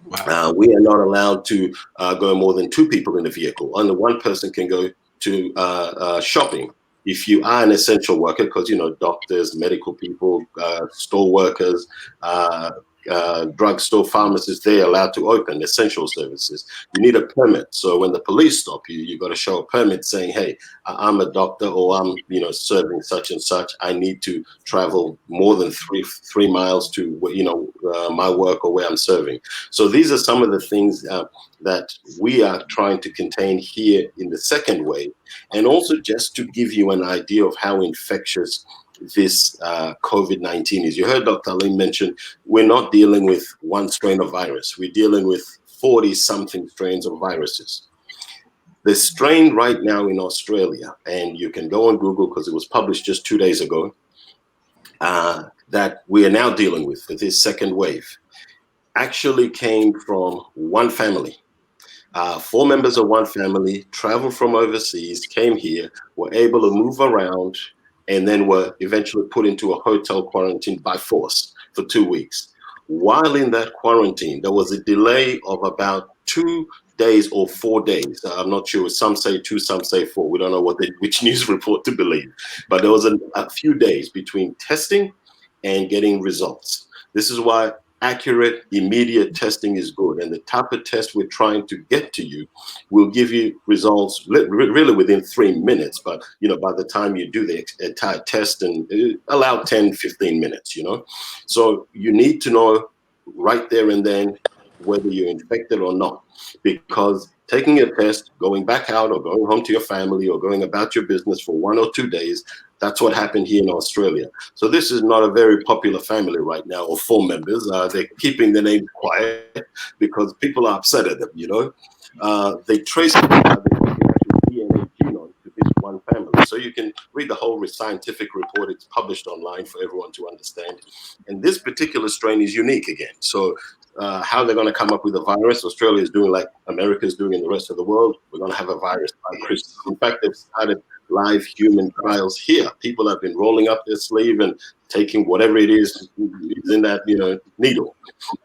Wow. We are not allowed to go more than 2 people in a vehicle. Only one person can go to shopping. If you are an essential worker, because, doctors, medical people, store workers, drugstore pharmacists, they're allowed to open essential services. You need a permit. So when the police stop you, you've got to show a permit saying, hey, I'm a doctor, or I'm, serving such and such. I need to travel more than three miles to, my work or where I'm serving. So these are some of the things that we are trying to contain here in the second wave. And also just to give you an idea of how infectious this COVID-19 is. You heard Dr. Alim mention we're not dealing with one strain of virus. We're dealing with 40-something strains of viruses. The strain right now in Australia, and you can go on Google because it was published just 2 days ago, that we are now dealing with this second wave, actually came from one family. 4 members of one family traveled from overseas, came here, were able to move around, and then were eventually put into a hotel quarantine by force for 2 weeks. While in that quarantine, there was a delay of about 2 days or 4 days. I'm not sure. Some say 2, some say 4. We don't know which news report to believe. But there was a few days between testing and getting results. This is why accurate, immediate testing is good. And the type of test we're trying to get to you will give you results really within 3 minutes. But, by the time you do the entire test, and allow 10, 15 minutes, So you need to know right there and then whether you're infected or not. Because taking a test, going back out or going home to your family or going about your business for 1 or 2 days, that's what happened here in Australia. So this is not a very popular family right now, or 4 members. They're keeping the name quiet because people are upset at them, They trace the DNA genome to this one family. So you can read the whole scientific report. It's published online for everyone to understand. And this particular strain is unique again. So how they're going to come up with a virus, Australia is doing like America is doing in the rest of the world. We're going to have a virus by Christmas. In fact, they've started live human trials here. People have been rolling up their sleeve and taking whatever it is in that needle.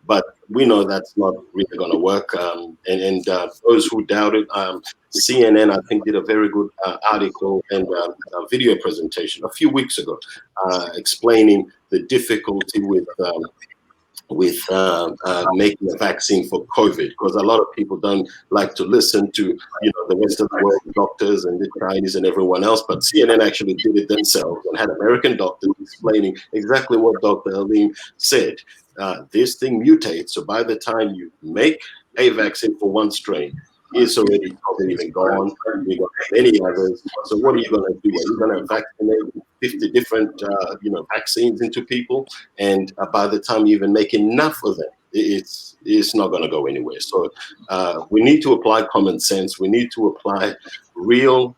But we know that's not really going to work. And those who doubt it, CNN, I think, did a very good article and a video presentation a few weeks ago explaining the difficulty with making a vaccine for COVID, because a lot of people don't like to listen to the rest of the world, doctors and the Chinese and everyone else. But CNN actually did it themselves and had American doctors explaining exactly what Dr. Alim said. This thing mutates, so by the time you make a vaccine for one strain, It's already probably even gone. We've got many others. So what are you going to do? Are you going to vaccinate 50 different, vaccines into people? And by the time you even make enough of them, it's not going to go anywhere. So we need to apply common sense. We need to apply real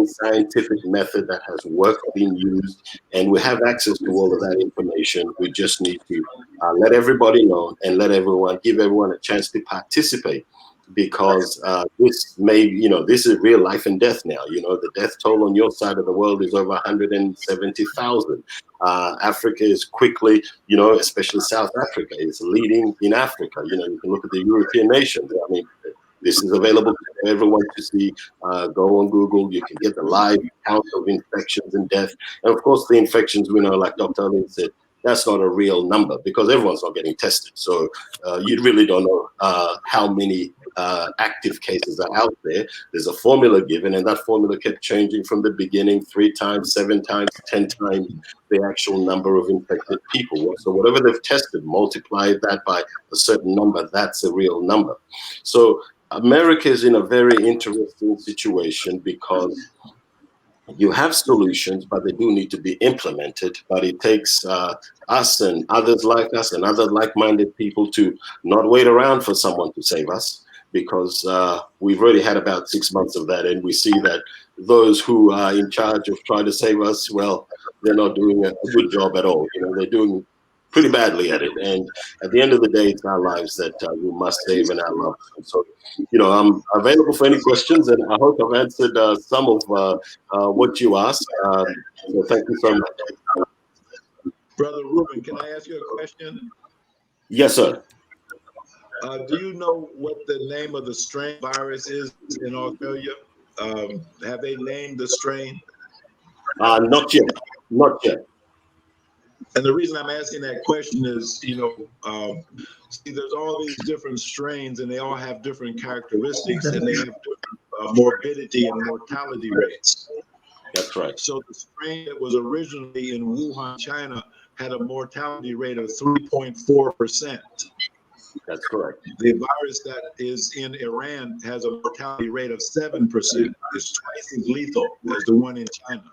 scientific method that has worked, been used, and we have access to all of that information. We just need to let everybody know and give everyone a chance to participate, because this is real life and death now. The death toll on your side of the world is over 170,000. Africa is quickly, especially South Africa, is leading in Africa. You can look at the European nations. I mean, this is available to everyone to see. Go on Google. You can get the live count of infections and death. And of course, the infections, we know, like Dr. Alim said, that's not a real number because everyone's not getting tested. So you really don't know how many active cases are out there. There's a formula given, and that formula kept changing from the beginning 3 times, 7 times, 10 times the actual number of infected people. So whatever they've tested, multiply that by a certain number, that's a real number. So America is in a very interesting situation because you have solutions, but they do need to be implemented. But it takes us and others like us and other like-minded people to not wait around for someone to save us, because we've already had about 6 months of that, and we see that those who are in charge of trying to save us, well, they're not doing a good job at all. They're doing pretty badly at it. And at the end of the day, it's our lives that we must save and our loved ones. So, I'm available for any questions, and I hope I've answered some of what you asked. So thank you so much. Brother Ruben, can I ask you a question? Yes, sir. Do you know what the name of the strain virus is in Australia? Have they named the strain? Not yet. Not yet. And the reason I'm asking that question is, see, there's all these different strains, and they all have different characteristics, and they have different morbidity and mortality rates. That's right. So the strain that was originally in Wuhan, China, had a mortality rate of 3.4%. That's correct. The virus that is in Iran has a mortality rate of 7%. It's twice as lethal as the one in China.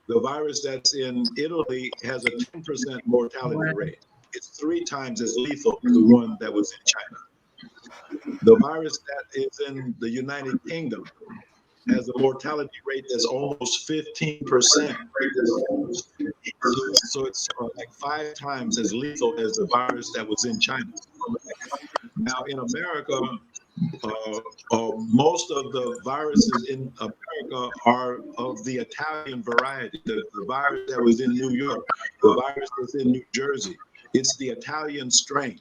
The virus that's in Italy has a 10% mortality rate. It's 3 times as lethal as the one that was in China. The virus that is in the United Kingdom has a mortality rate that's almost 15%. So it's like 5 times as lethal as the virus that was in China. Now in America, most of the viruses in America are of the Italian variety. The virus that was in New York, the virus that's in New Jersey, it's the Italian strain.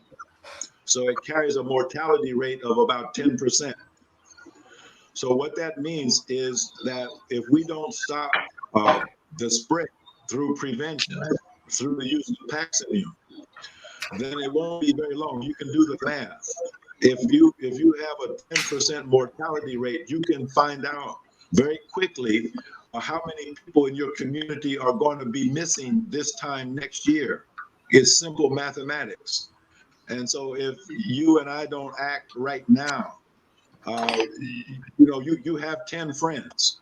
So it carries a mortality rate of about 10%. So what that means is that if we don't stop the spread through prevention, through the use of vaccine, then it won't be very long. You can do the math. If you have a 10% mortality rate, you can find out very quickly how many people in your community are going to be missing this time next year. It's simple mathematics. And so if you and I don't act right now, you have 10 friends,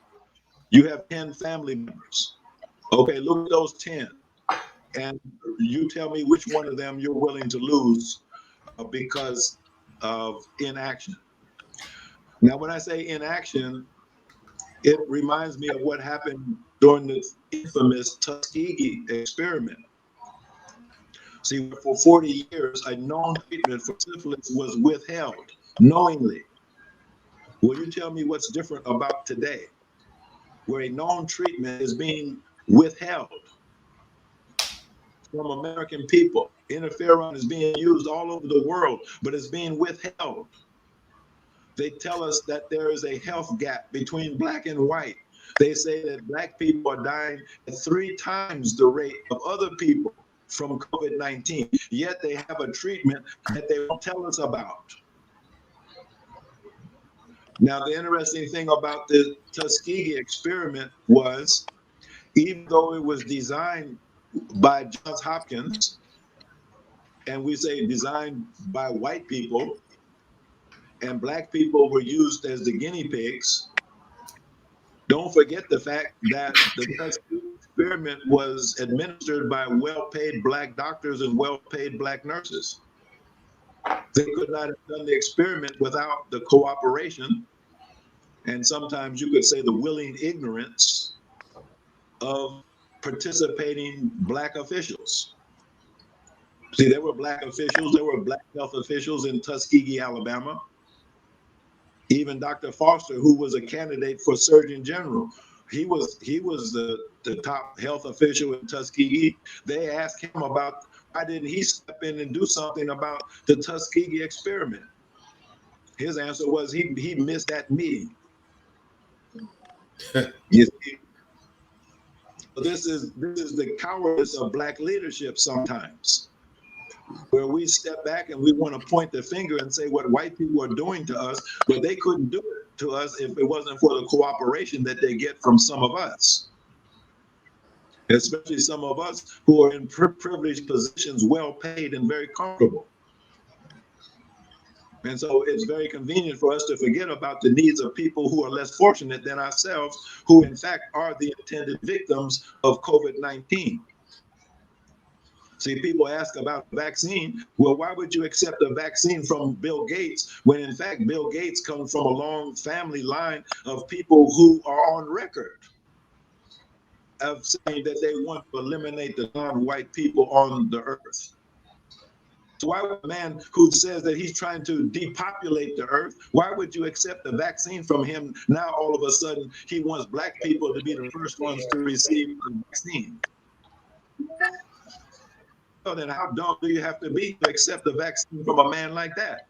you have 10 family members. Okay, look at those 10, and you tell me which one of them you're willing to lose because of inaction. Now, when I say inaction, it reminds me of what happened during the infamous Tuskegee experiment. See, for 40 years, a known treatment for syphilis was withheld knowingly. Will you tell me what's different about today, where a known treatment is being withheld from American people? Interferon is being used all over the world, but it's being withheld. They tell us that there is a health gap between black and white. They say that black people are dying at 3 times the rate of other people from COVID-19, yet they have a treatment that they won't tell us about. Now, the interesting thing about the Tuskegee experiment was, even though it was designed by Johns Hopkins, and we say designed by white people, and black people were used as the guinea pigs, don't forget the fact that the experiment was administered by well-paid black doctors and well-paid black nurses. They could not have done the experiment without the cooperation, and sometimes you could say the willing ignorance of participating black officials. See, there were black officials, there were black health officials in Tuskegee, Alabama. Even Dr. Foster, who was a candidate for Surgeon General, he was the top health official in Tuskegee. They asked him about why didn't he step in and do something about the Tuskegee experiment. His answer was he missed that meeting. You see, this is the cowardice of black leadership sometimes, where we step back and we want to point the finger and say what white people are doing to us, but they couldn't do it to us if it wasn't for the cooperation that they get from some of us, especially some of us who are in privileged positions, well paid and very comfortable. And so it's very convenient for us to forget about the needs of people who are less fortunate than ourselves, who in fact are the intended victims of COVID-19. See, people ask about vaccine. Well, why would you accept a vaccine from Bill Gates when in fact Bill Gates comes from a long family line of people who are on record of saying that they want to eliminate the non-white people on the earth? So why would a man who says that he's trying to depopulate the earth, why would you accept the vaccine from him? Now all of a sudden he wants black people to be the first ones to receive the vaccine. Well, then how dumb do you have to be to accept the vaccine from a man like that?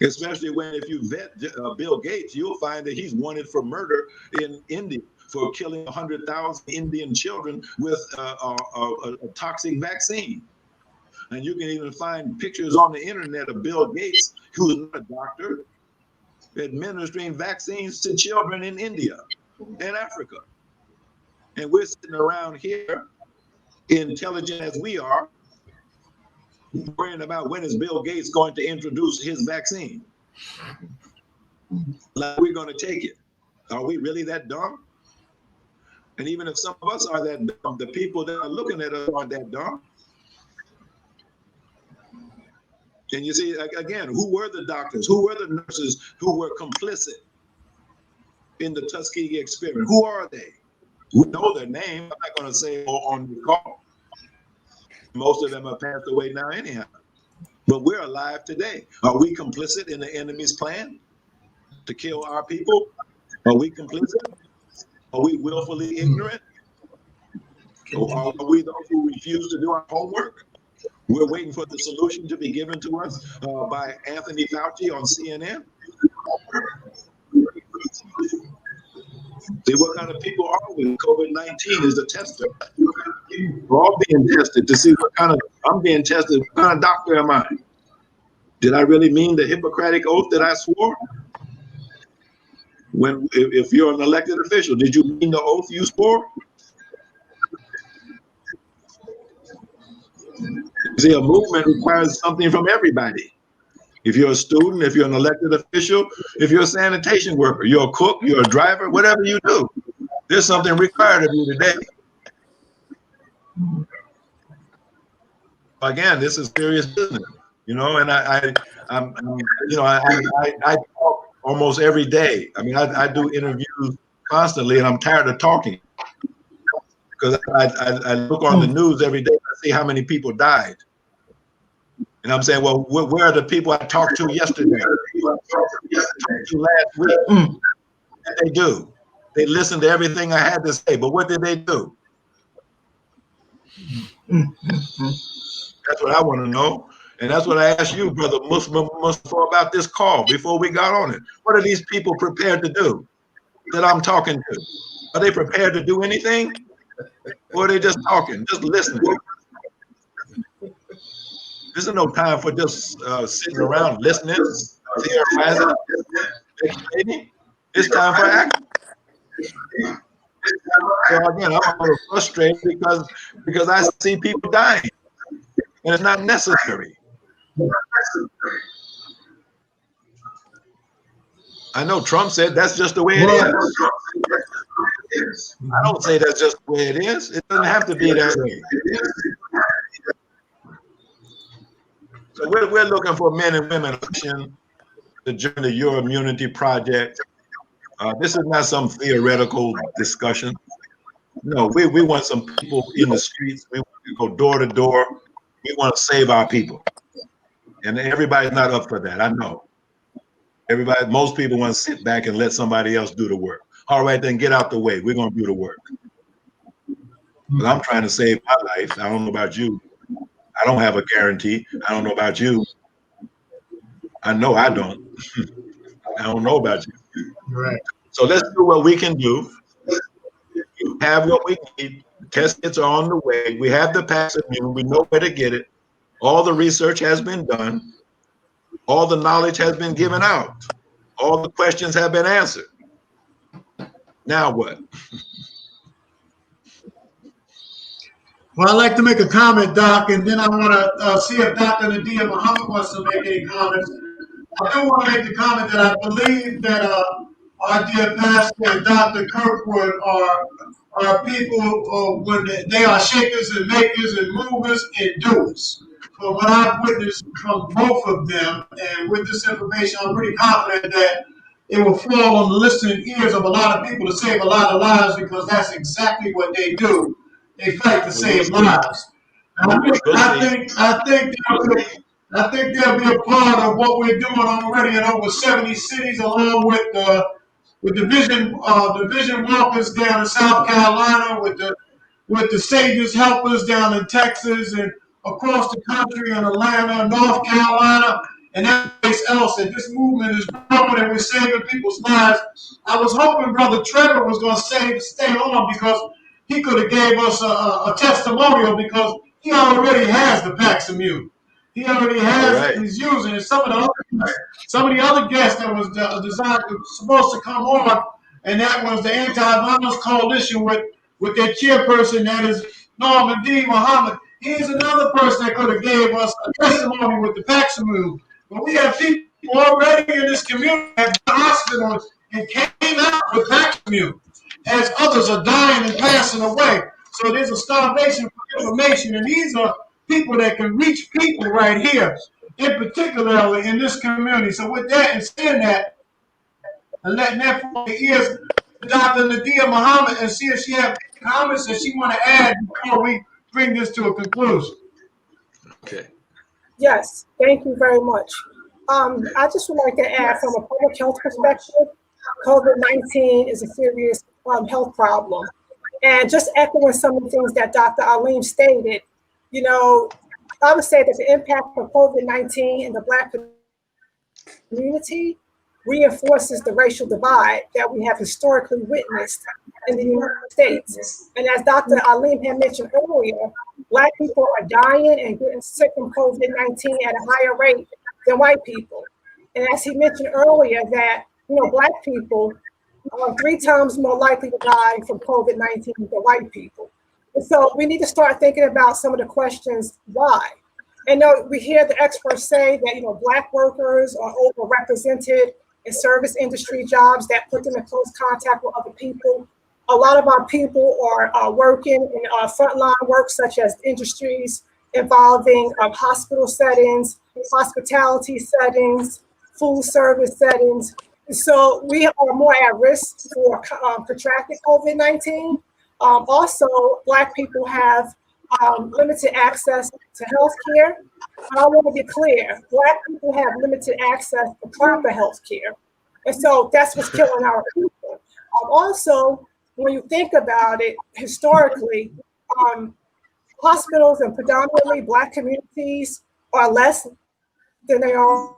Especially when if you vet Bill Gates, you'll find that he's wanted for murder in India for killing 100,000 Indian children with a toxic vaccine. And you can even find pictures on the internet of Bill Gates, who's not a doctor, administering vaccines to children in India and Africa. And we're sitting around here, intelligent as we are, worrying about when is Bill Gates going to introduce his vaccine. Like we're going to take it. Are we really that dumb? And even if some of us are that dumb, the people that are looking at us aren't that dumb. And you see, again, who were the doctors? Who were the nurses who were complicit in the Tuskegee experiment? Who are they? We know their name. I'm not going to say on the call. Most of them have passed away now anyhow. But we're alive today. Are we complicit in the enemy's plan to kill our people? Are we complicit? Are we willfully ignorant? Or are we those who refuse to do our homework? We're waiting for the solution to be given to us by Anthony Fauci on CNN. See, what kind of people are we? COVID-19 is the tester. We're all being tested to see what kind of, I'm being tested, what kind of doctor am I? Did I really mean the Hippocratic oath that I swore? If you're an elected official, did you mean the oath you swore? See, a movement requires something from everybody. If you're a student, if you're an elected official, if you're a sanitation worker, you're a cook, you're a driver, whatever you do, there's something required of you today. Again, this is serious business, you know, and I talk almost every day. I mean, I do interviews constantly, and I'm tired of talking because I look on the news every day. I see how many people died. And I'm saying, well, where are the people I talked to yesterday? Talked to last week. What did they do? They listened to everything I had to say, but what did they do? That's what I want to know. And that's what I asked you, Brother Mustafa, about this call before we got on it. What are these people prepared to do that I'm talking to? Are they prepared to do anything? Or are they just talking, just listening? This is no time for just sitting around listening, theorizing, explaining. It's time for action. So again, I'm a little frustrated because I see people dying, and it's not necessary. I know Trump said that's just the way it is. I don't say that's just the way it is. It doesn't have to be that way. So we're looking for men and women to join the Your Immunity Project. This is not some theoretical discussion. No, we want some people in the streets. We want to go door to door. We want to save our people. And everybody's not up for that. I know. Most people want to sit back and let somebody else do the work. All right, then get out the way. We're going to do the work. But I'm trying to save my life. I don't know about you. I don't have a guarantee. I don't know about you. I know I don't. I don't know about you. Right. So let's do what we can do. Have what we need. Test kits are on the way. We have the passive immune. We know where to get it. All the research has been done. All the knowledge has been given out. All the questions have been answered. Now what? Well, I'd like to make a comment, Doc, and then I want to see if Dr. Nadia Muhammad wants to make any comments. I do want to make the comment that I believe that our dear pastor and Dr. Kirkwood are people when they are shakers and makers and movers and doers. From what I've witnessed from both of them, and with this information, I'm pretty confident that it will fall on the listening ears of a lot of people to save a lot of lives, because that's exactly what they do. They fight to save lives. And I think they'll be a part of what we're doing already in over 70 cities, along with the vision walkers down in South Carolina, with the Saviors Helpers down in Texas and across the country in Atlanta, North Carolina, and every place else. And this movement is growing and we're saving people's lives. I was hoping Brother Trevor was going to stay on, because he could have gave us a testimonial, because he already has the Pax Immune. He already has, he's using it. Some of the other guests that was supposed to come on, and that was the Anti-Violence Coalition with their chairperson, that is Norman D. Muhammad. He's another person that could have gave us a testimony with the Pax Immune. But we have people already in this community at the hospital and came out with Pax Immune, as others are dying and passing away. So there's a starvation for information, and these are people that can reach people right here, in particular in this community. So with that and saying that, and letting that fall the ears of Dr. Nadia Muhammad, and see if she has comments that she want to add before we bring this to a conclusion. Okay. Yes, thank you very much. I just would like to add, from a public health perspective, COVID-19 is a serious health problem. And just echoing some of the things that Dr. Alim stated, you know, I would say that the impact of COVID-19 in the Black community reinforces the racial divide that we have historically witnessed in the United States. And as Dr. Alim had mentioned earlier, Black people are dying and getting sick from COVID-19 at a higher rate than white people. And as he mentioned earlier, that, you know, Black people are 3 times more likely to die from COVID-19 than white people. And so we need to start thinking about some of the questions why. And we hear the experts say that, you know, Black workers are overrepresented in service industry jobs that put them in close contact with other people. A lot of our people are working in frontline work, such as industries involving hospital settings, hospitality settings, food service settings. So we are more at risk for contracting COVID-19. Also, Black people have limited access to health care. I want to be clear, Black people have limited access to proper health care. And so that's what's killing our people. Also, when you think about it, historically, hospitals in predominantly Black communities are less than they are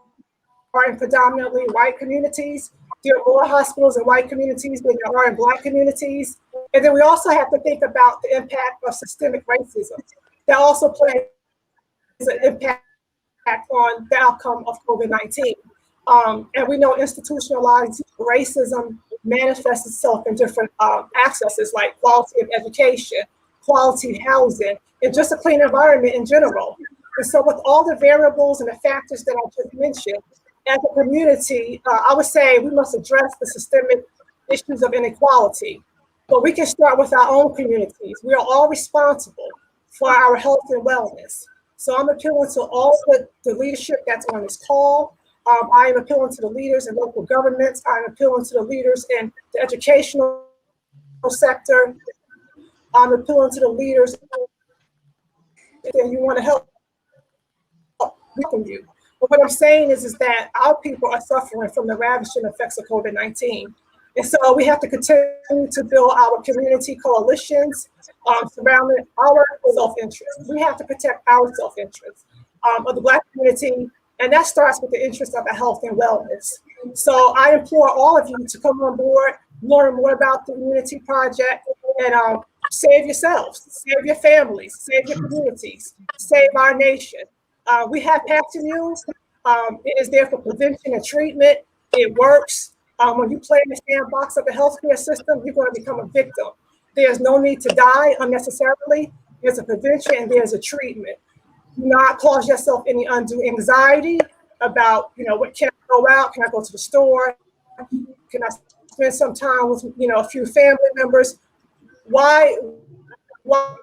in predominantly white communities. There are more hospitals in white communities than there are in Black communities. And then we also have to think about the impact of systemic racism. That also plays an impact on the outcome of COVID-19. And we know institutionalized racism manifests itself in different accesses, like quality of education, quality housing, and just a clean environment in general. And so with all the variables and the factors that I just mentioned, as a community, I would say we must address the systemic issues of inequality. But we can start with our own communities. We are all responsible for our health and wellness. So I'm appealing to all the leadership that's on this call. I am appealing to the leaders in local governments. I'm appealing to the leaders in the educational sector. I'm appealing to the leaders if you want to help you. But what I'm saying is that our people are suffering from the ravishing effects of COVID-19. And so we have to continue to build our community coalitions surrounding our self-interest. We have to protect our self-interest of the Black community, and that starts with the interest of our health and wellness. So I implore all of you to come on board, learn more about the Immunity Project, and save yourselves, save your families, save your communities, save our nation. We have Paximune. It is there for prevention and treatment. It works. When you play in the sandbox of the healthcare system, you're going to become a victim. There's no need to die unnecessarily. There's a prevention and there's a treatment. Do not cause yourself any undue anxiety about, what can I go out? Can I go to the store? Can I spend some time with, a few family members? Why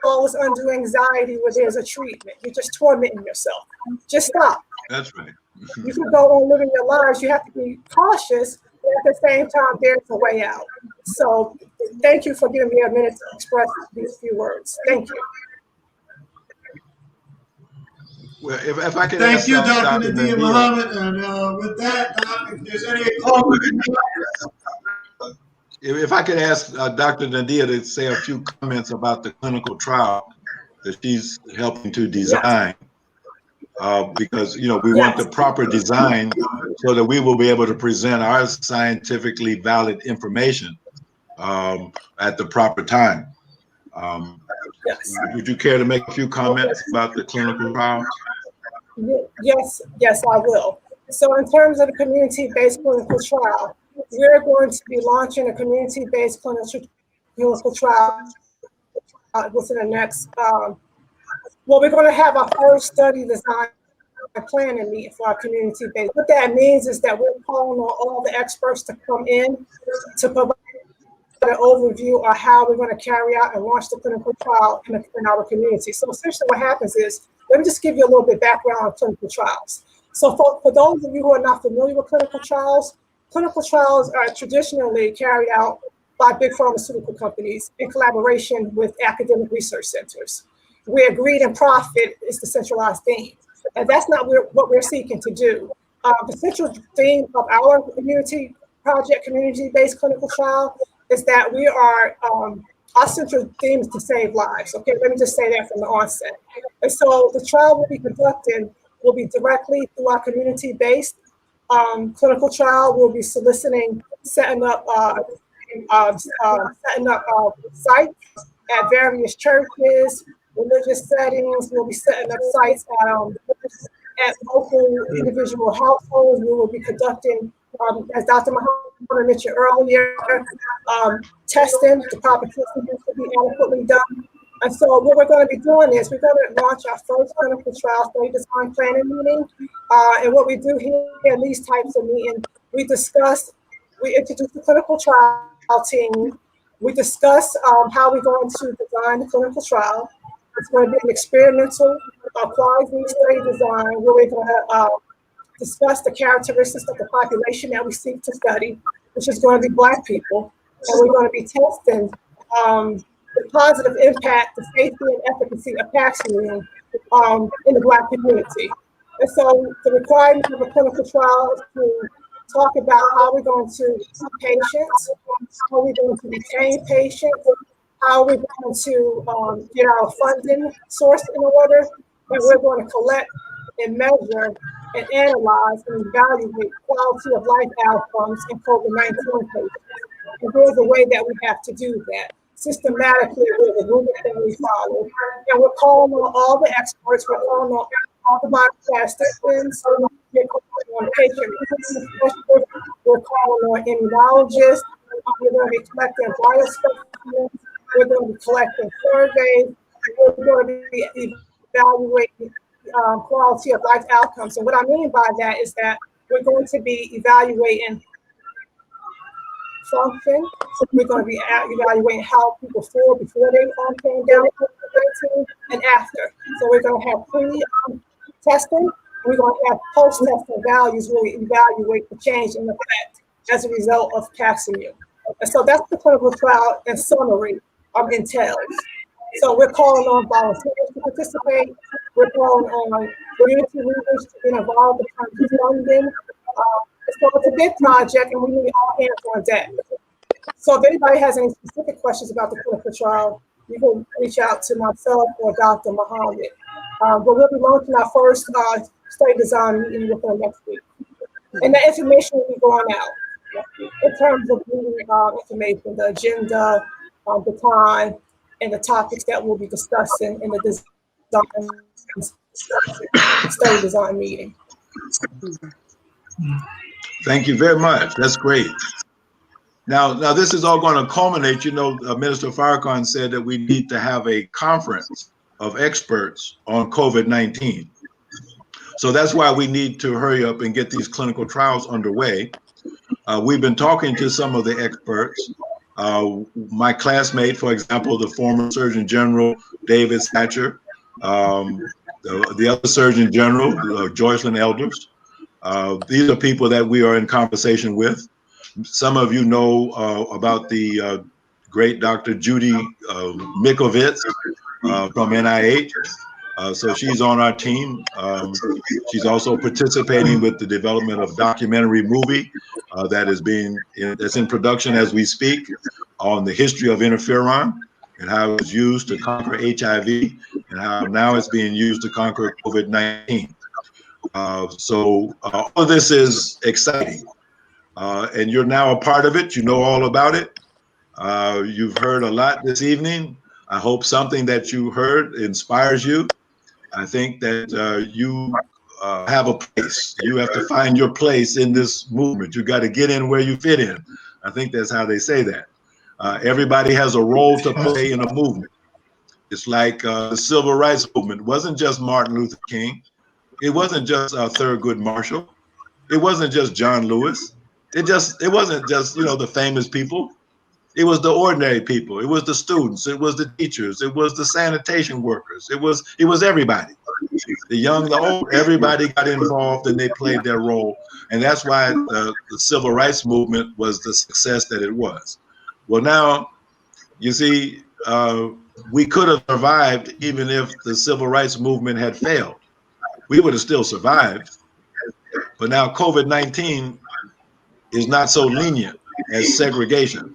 all this undue anxiety where there's a treatment? You're just tormenting yourself. Just stop. That's right. You can go on living your lives. You have to be cautious, but at the same time, there's a way out. So thank you for giving me a minute to express these few words. Thank you. Well, if I could Thank ask you, Dr. Dr. Nadia Nadia, Muhammad. And with that, if there's any closing if I could ask Dr. Nadia to say a few comments about the clinical trial that she's helping to design, because we want the proper design so that we will be able to present our scientifically valid information at the proper time. Would you care to make a few comments about the clinical trial? Yes, I will. So in terms of the community-based clinical trial, we're going to be launching a community-based clinical trial within the next, we're going to have our first study design planning meeting for our community-based. What that means is that we're calling on all the experts to come in to provide an overview of how we're going to carry out and launch the clinical trial in our community. So essentially what happens is, let me just give you a little bit background on clinical trials. So for those of you who are not familiar with clinical trials are traditionally carried out by big pharmaceutical companies in collaboration with academic research centers, where greed and profit is the centralized theme. And that's not what we're seeking to do. The central theme of our community project, community-based clinical trial, is that we are, our central theme is to save lives. Okay, let me just say that from the onset. And so the trial we'll be conducting will be directly through our community-based clinical trial. We'll be setting up sites at various churches, religious settings. We'll be setting up sites at local individual households. We will be conducting, as Dr. Muhammad mentioned earlier, testing. The proper testing has to be adequately done. And so what we're going to be doing is we're going to launch our first clinical trial study design planning meeting. And what we do here in these types of meetings, we introduce the clinical trial team. We discuss how we're going to design the clinical trial. It's going to be an experimental quasi-study design where we're going to discuss the characteristics of the population that we seek to study, which is going to be Black people. And we're going to be testing the positive impact, the safety and efficacy of Paximune in the Black community. And so the requirement of a clinical trial is to talk about how we're going to see patients, how we're going to retain patients, how we're going to get our funding source in order, and we're going to collect and measure and analyze and evaluate quality of life outcomes in COVID-19 patients. And there's a way that we have to do that. Systematically, there's a rule that we follow. And we're calling on all the experts, we're calling on all the biostatisticians, we're calling on patient specialists, we're calling on immunologists, we're going to be collecting biospecimens, we're going to be collecting surveys, we're going to be evaluating quality of life outcomes. And what I mean by that is that we're going to be evaluating function. We're going to be evaluating how people feel before they came down with COVID-19 and after. So we're going to have pre-testing. We're going to have post-testing values where we evaluate the change in effect as a result of Capsule. And so that's the clinical trial in summary entails. So we're calling on volunteers to participate. We're calling on community leaders to get involved in terms of funding. So it's a big project and we need all hands on deck. So if anybody has any specific questions about the clinical trial, you can reach out to myself or Dr. Muhammad. But we'll be launching our first study design meeting within next week. And the information will be going out in terms of meeting information, the agenda, the time, and the topics that we'll be discussing in the study design meeting. Thank you very much. That's great. Now this is all going to culminate. You know, Minister Farrakhan said that we need to have a conference of experts on COVID-19. So that's why we need to hurry up and get these clinical trials underway. We've been talking to some of the experts. My classmate, for example, the former Surgeon General, David Satcher, the other Surgeon General, Joycelyn Elders. These are people that we are in conversation with. Some of you know about the great Dr. Judy Mikovits from NIH. So she's on our team. She's also participating with the development of documentary movie that's in production as we speak on the history of interferon and how it was used to conquer HIV and how now it's being used to conquer COVID-19. So all of this is exciting. And you're now a part of it. You know all about it. You've heard a lot this evening. I hope something that you heard inspires you. I think that you have a place. You have to find your place in this movement. You got to get in where you fit in. I think that's how they say that. Everybody has a role to play in a movement. It's like the civil rights movement. It wasn't just Martin Luther King. It wasn't just Thurgood Marshall. It wasn't just John Lewis. It wasn't just, you know, the famous people. It was the ordinary people. It was the students. It was the teachers. It was the sanitation workers. It was everybody. The young, the old, everybody got involved and they played their role. And that's why the civil rights movement was the success that it was. Well, now, you see, we could have survived even if the civil rights movement had failed. We would have still survived. But now COVID-19 is not so lenient as segregation.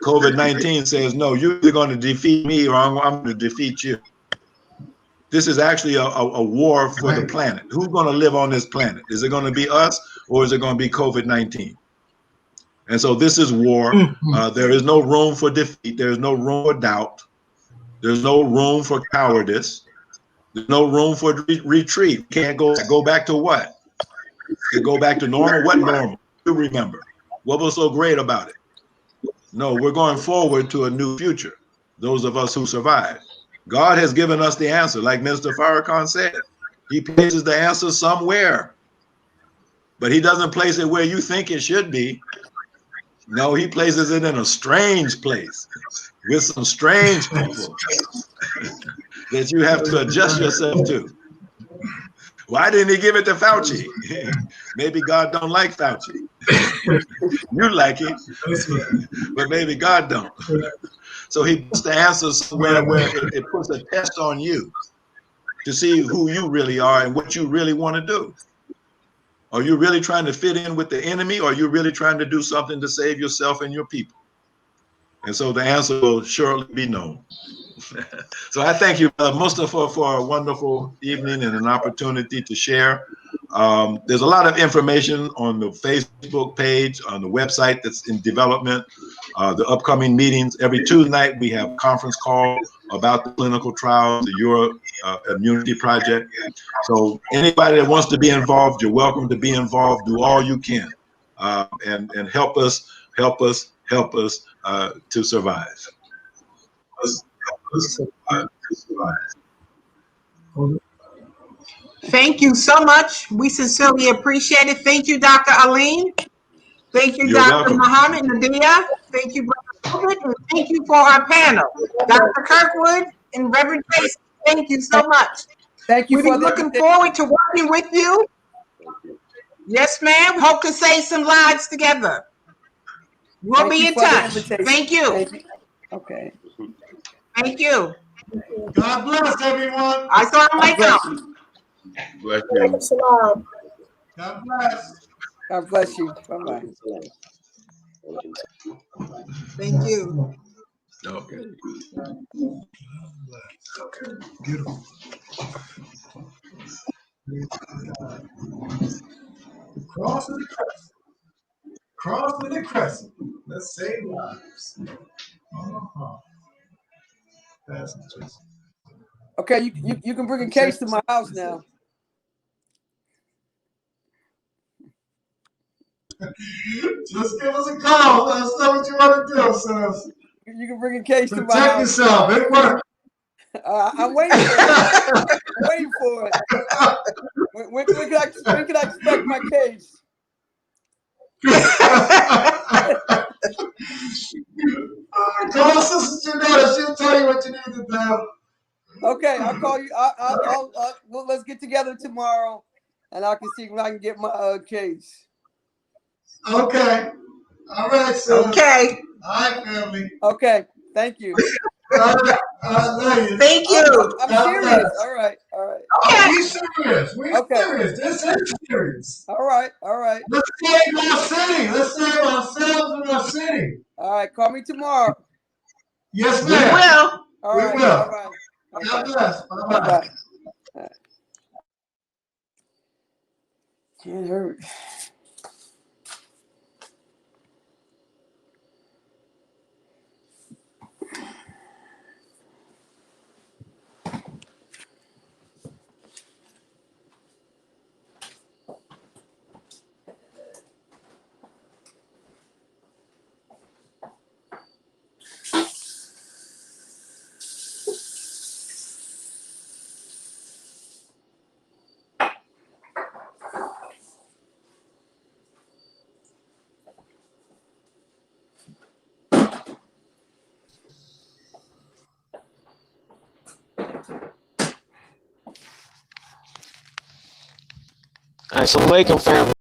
COVID-19 says, no, you're either going to defeat me or I'm going to defeat you. This is actually a war for the planet. Who's going to live on this planet? Is it going to be us or is it going to be COVID-19? And so this is war. There is no room for defeat. There's no room for doubt. There's no room for cowardice. There's no room for retreat. Can't go back to what? To go back to normal? What normal? You remember. What was so great about it? No, we're going forward to a new future. Those of us who survive. God has given us the answer. Like Mr. Farrakhan said, he places the answer somewhere, but he doesn't place it where you think it should be. No, he places it in a strange place with some strange people that you have to adjust yourself to. Why didn't he give it to Fauci? Maybe God don't like Fauci. You like it, but maybe God don't. So he puts the answers somewhere where it puts a test on you to see who you really are and what you really want to do. Are you really trying to fit in with the enemy, or are you really trying to do something to save yourself and your people? And so the answer will surely be no. So I thank you, Mustafa, for a wonderful evening and an opportunity to share. There's a lot of information on the Facebook page, on the website that's in development, the upcoming meetings. Every Tuesday night, we have a conference call about the clinical trials, the Euro Immunity Project. So anybody that wants to be involved, you're welcome to be involved. Do all you can and help us to survive. Thank you so much. We sincerely appreciate it. Thank you, Dr. Alim. Thank you, You're Dr. welcome. Muhammad Nadia. Thank you, Brother Ruben. And thank you for our panel. Dr. Kirkwood and Reverend Tracy, thank you so much. Thank you We'll be for the looking invitation. forward to working with you. Yes, ma'am. Hope to save some lives together. We'll Thank be you in for the touch. invitation. Thank you. Thank you. Okay. Thank you. God bless everyone. Assalamu God alaikum. bless you. Bless Alaikum you. salam. God bless. God bless you. Bye-bye. Thank you. Okay. Okay, beautiful. Cross to the crescent. Cross to the crescent. Let's save lives. Uh-huh. That's just. Okay, you can bring a case to my house now. Just give us a call. Let us know what you want to do, sis. You can bring a case to my Protect house. yourself. It works. I'm waiting for it. I'm waiting for it. When can I expect my case? Call Sister Janetta. She'll tell you what you need to do. Okay, I'll call you. Well, let's get together tomorrow, and I can see if I can get my case. Okay. All right, sis. Okay. All right, family. Okay, thank you. All right. I love you. Thank you. I'm God serious. bless. All right, all right. Oh, we serious. We Okay. serious. This is serious. All right, all right. Let's save our city. Let's save ourselves and our city. All right, call me tomorrow. Yes, We ma'am. will. All right, We will. bye-bye. God bless. Bye-bye. Bye-bye. Right. Can't hurt. Assalamu alaikum, family.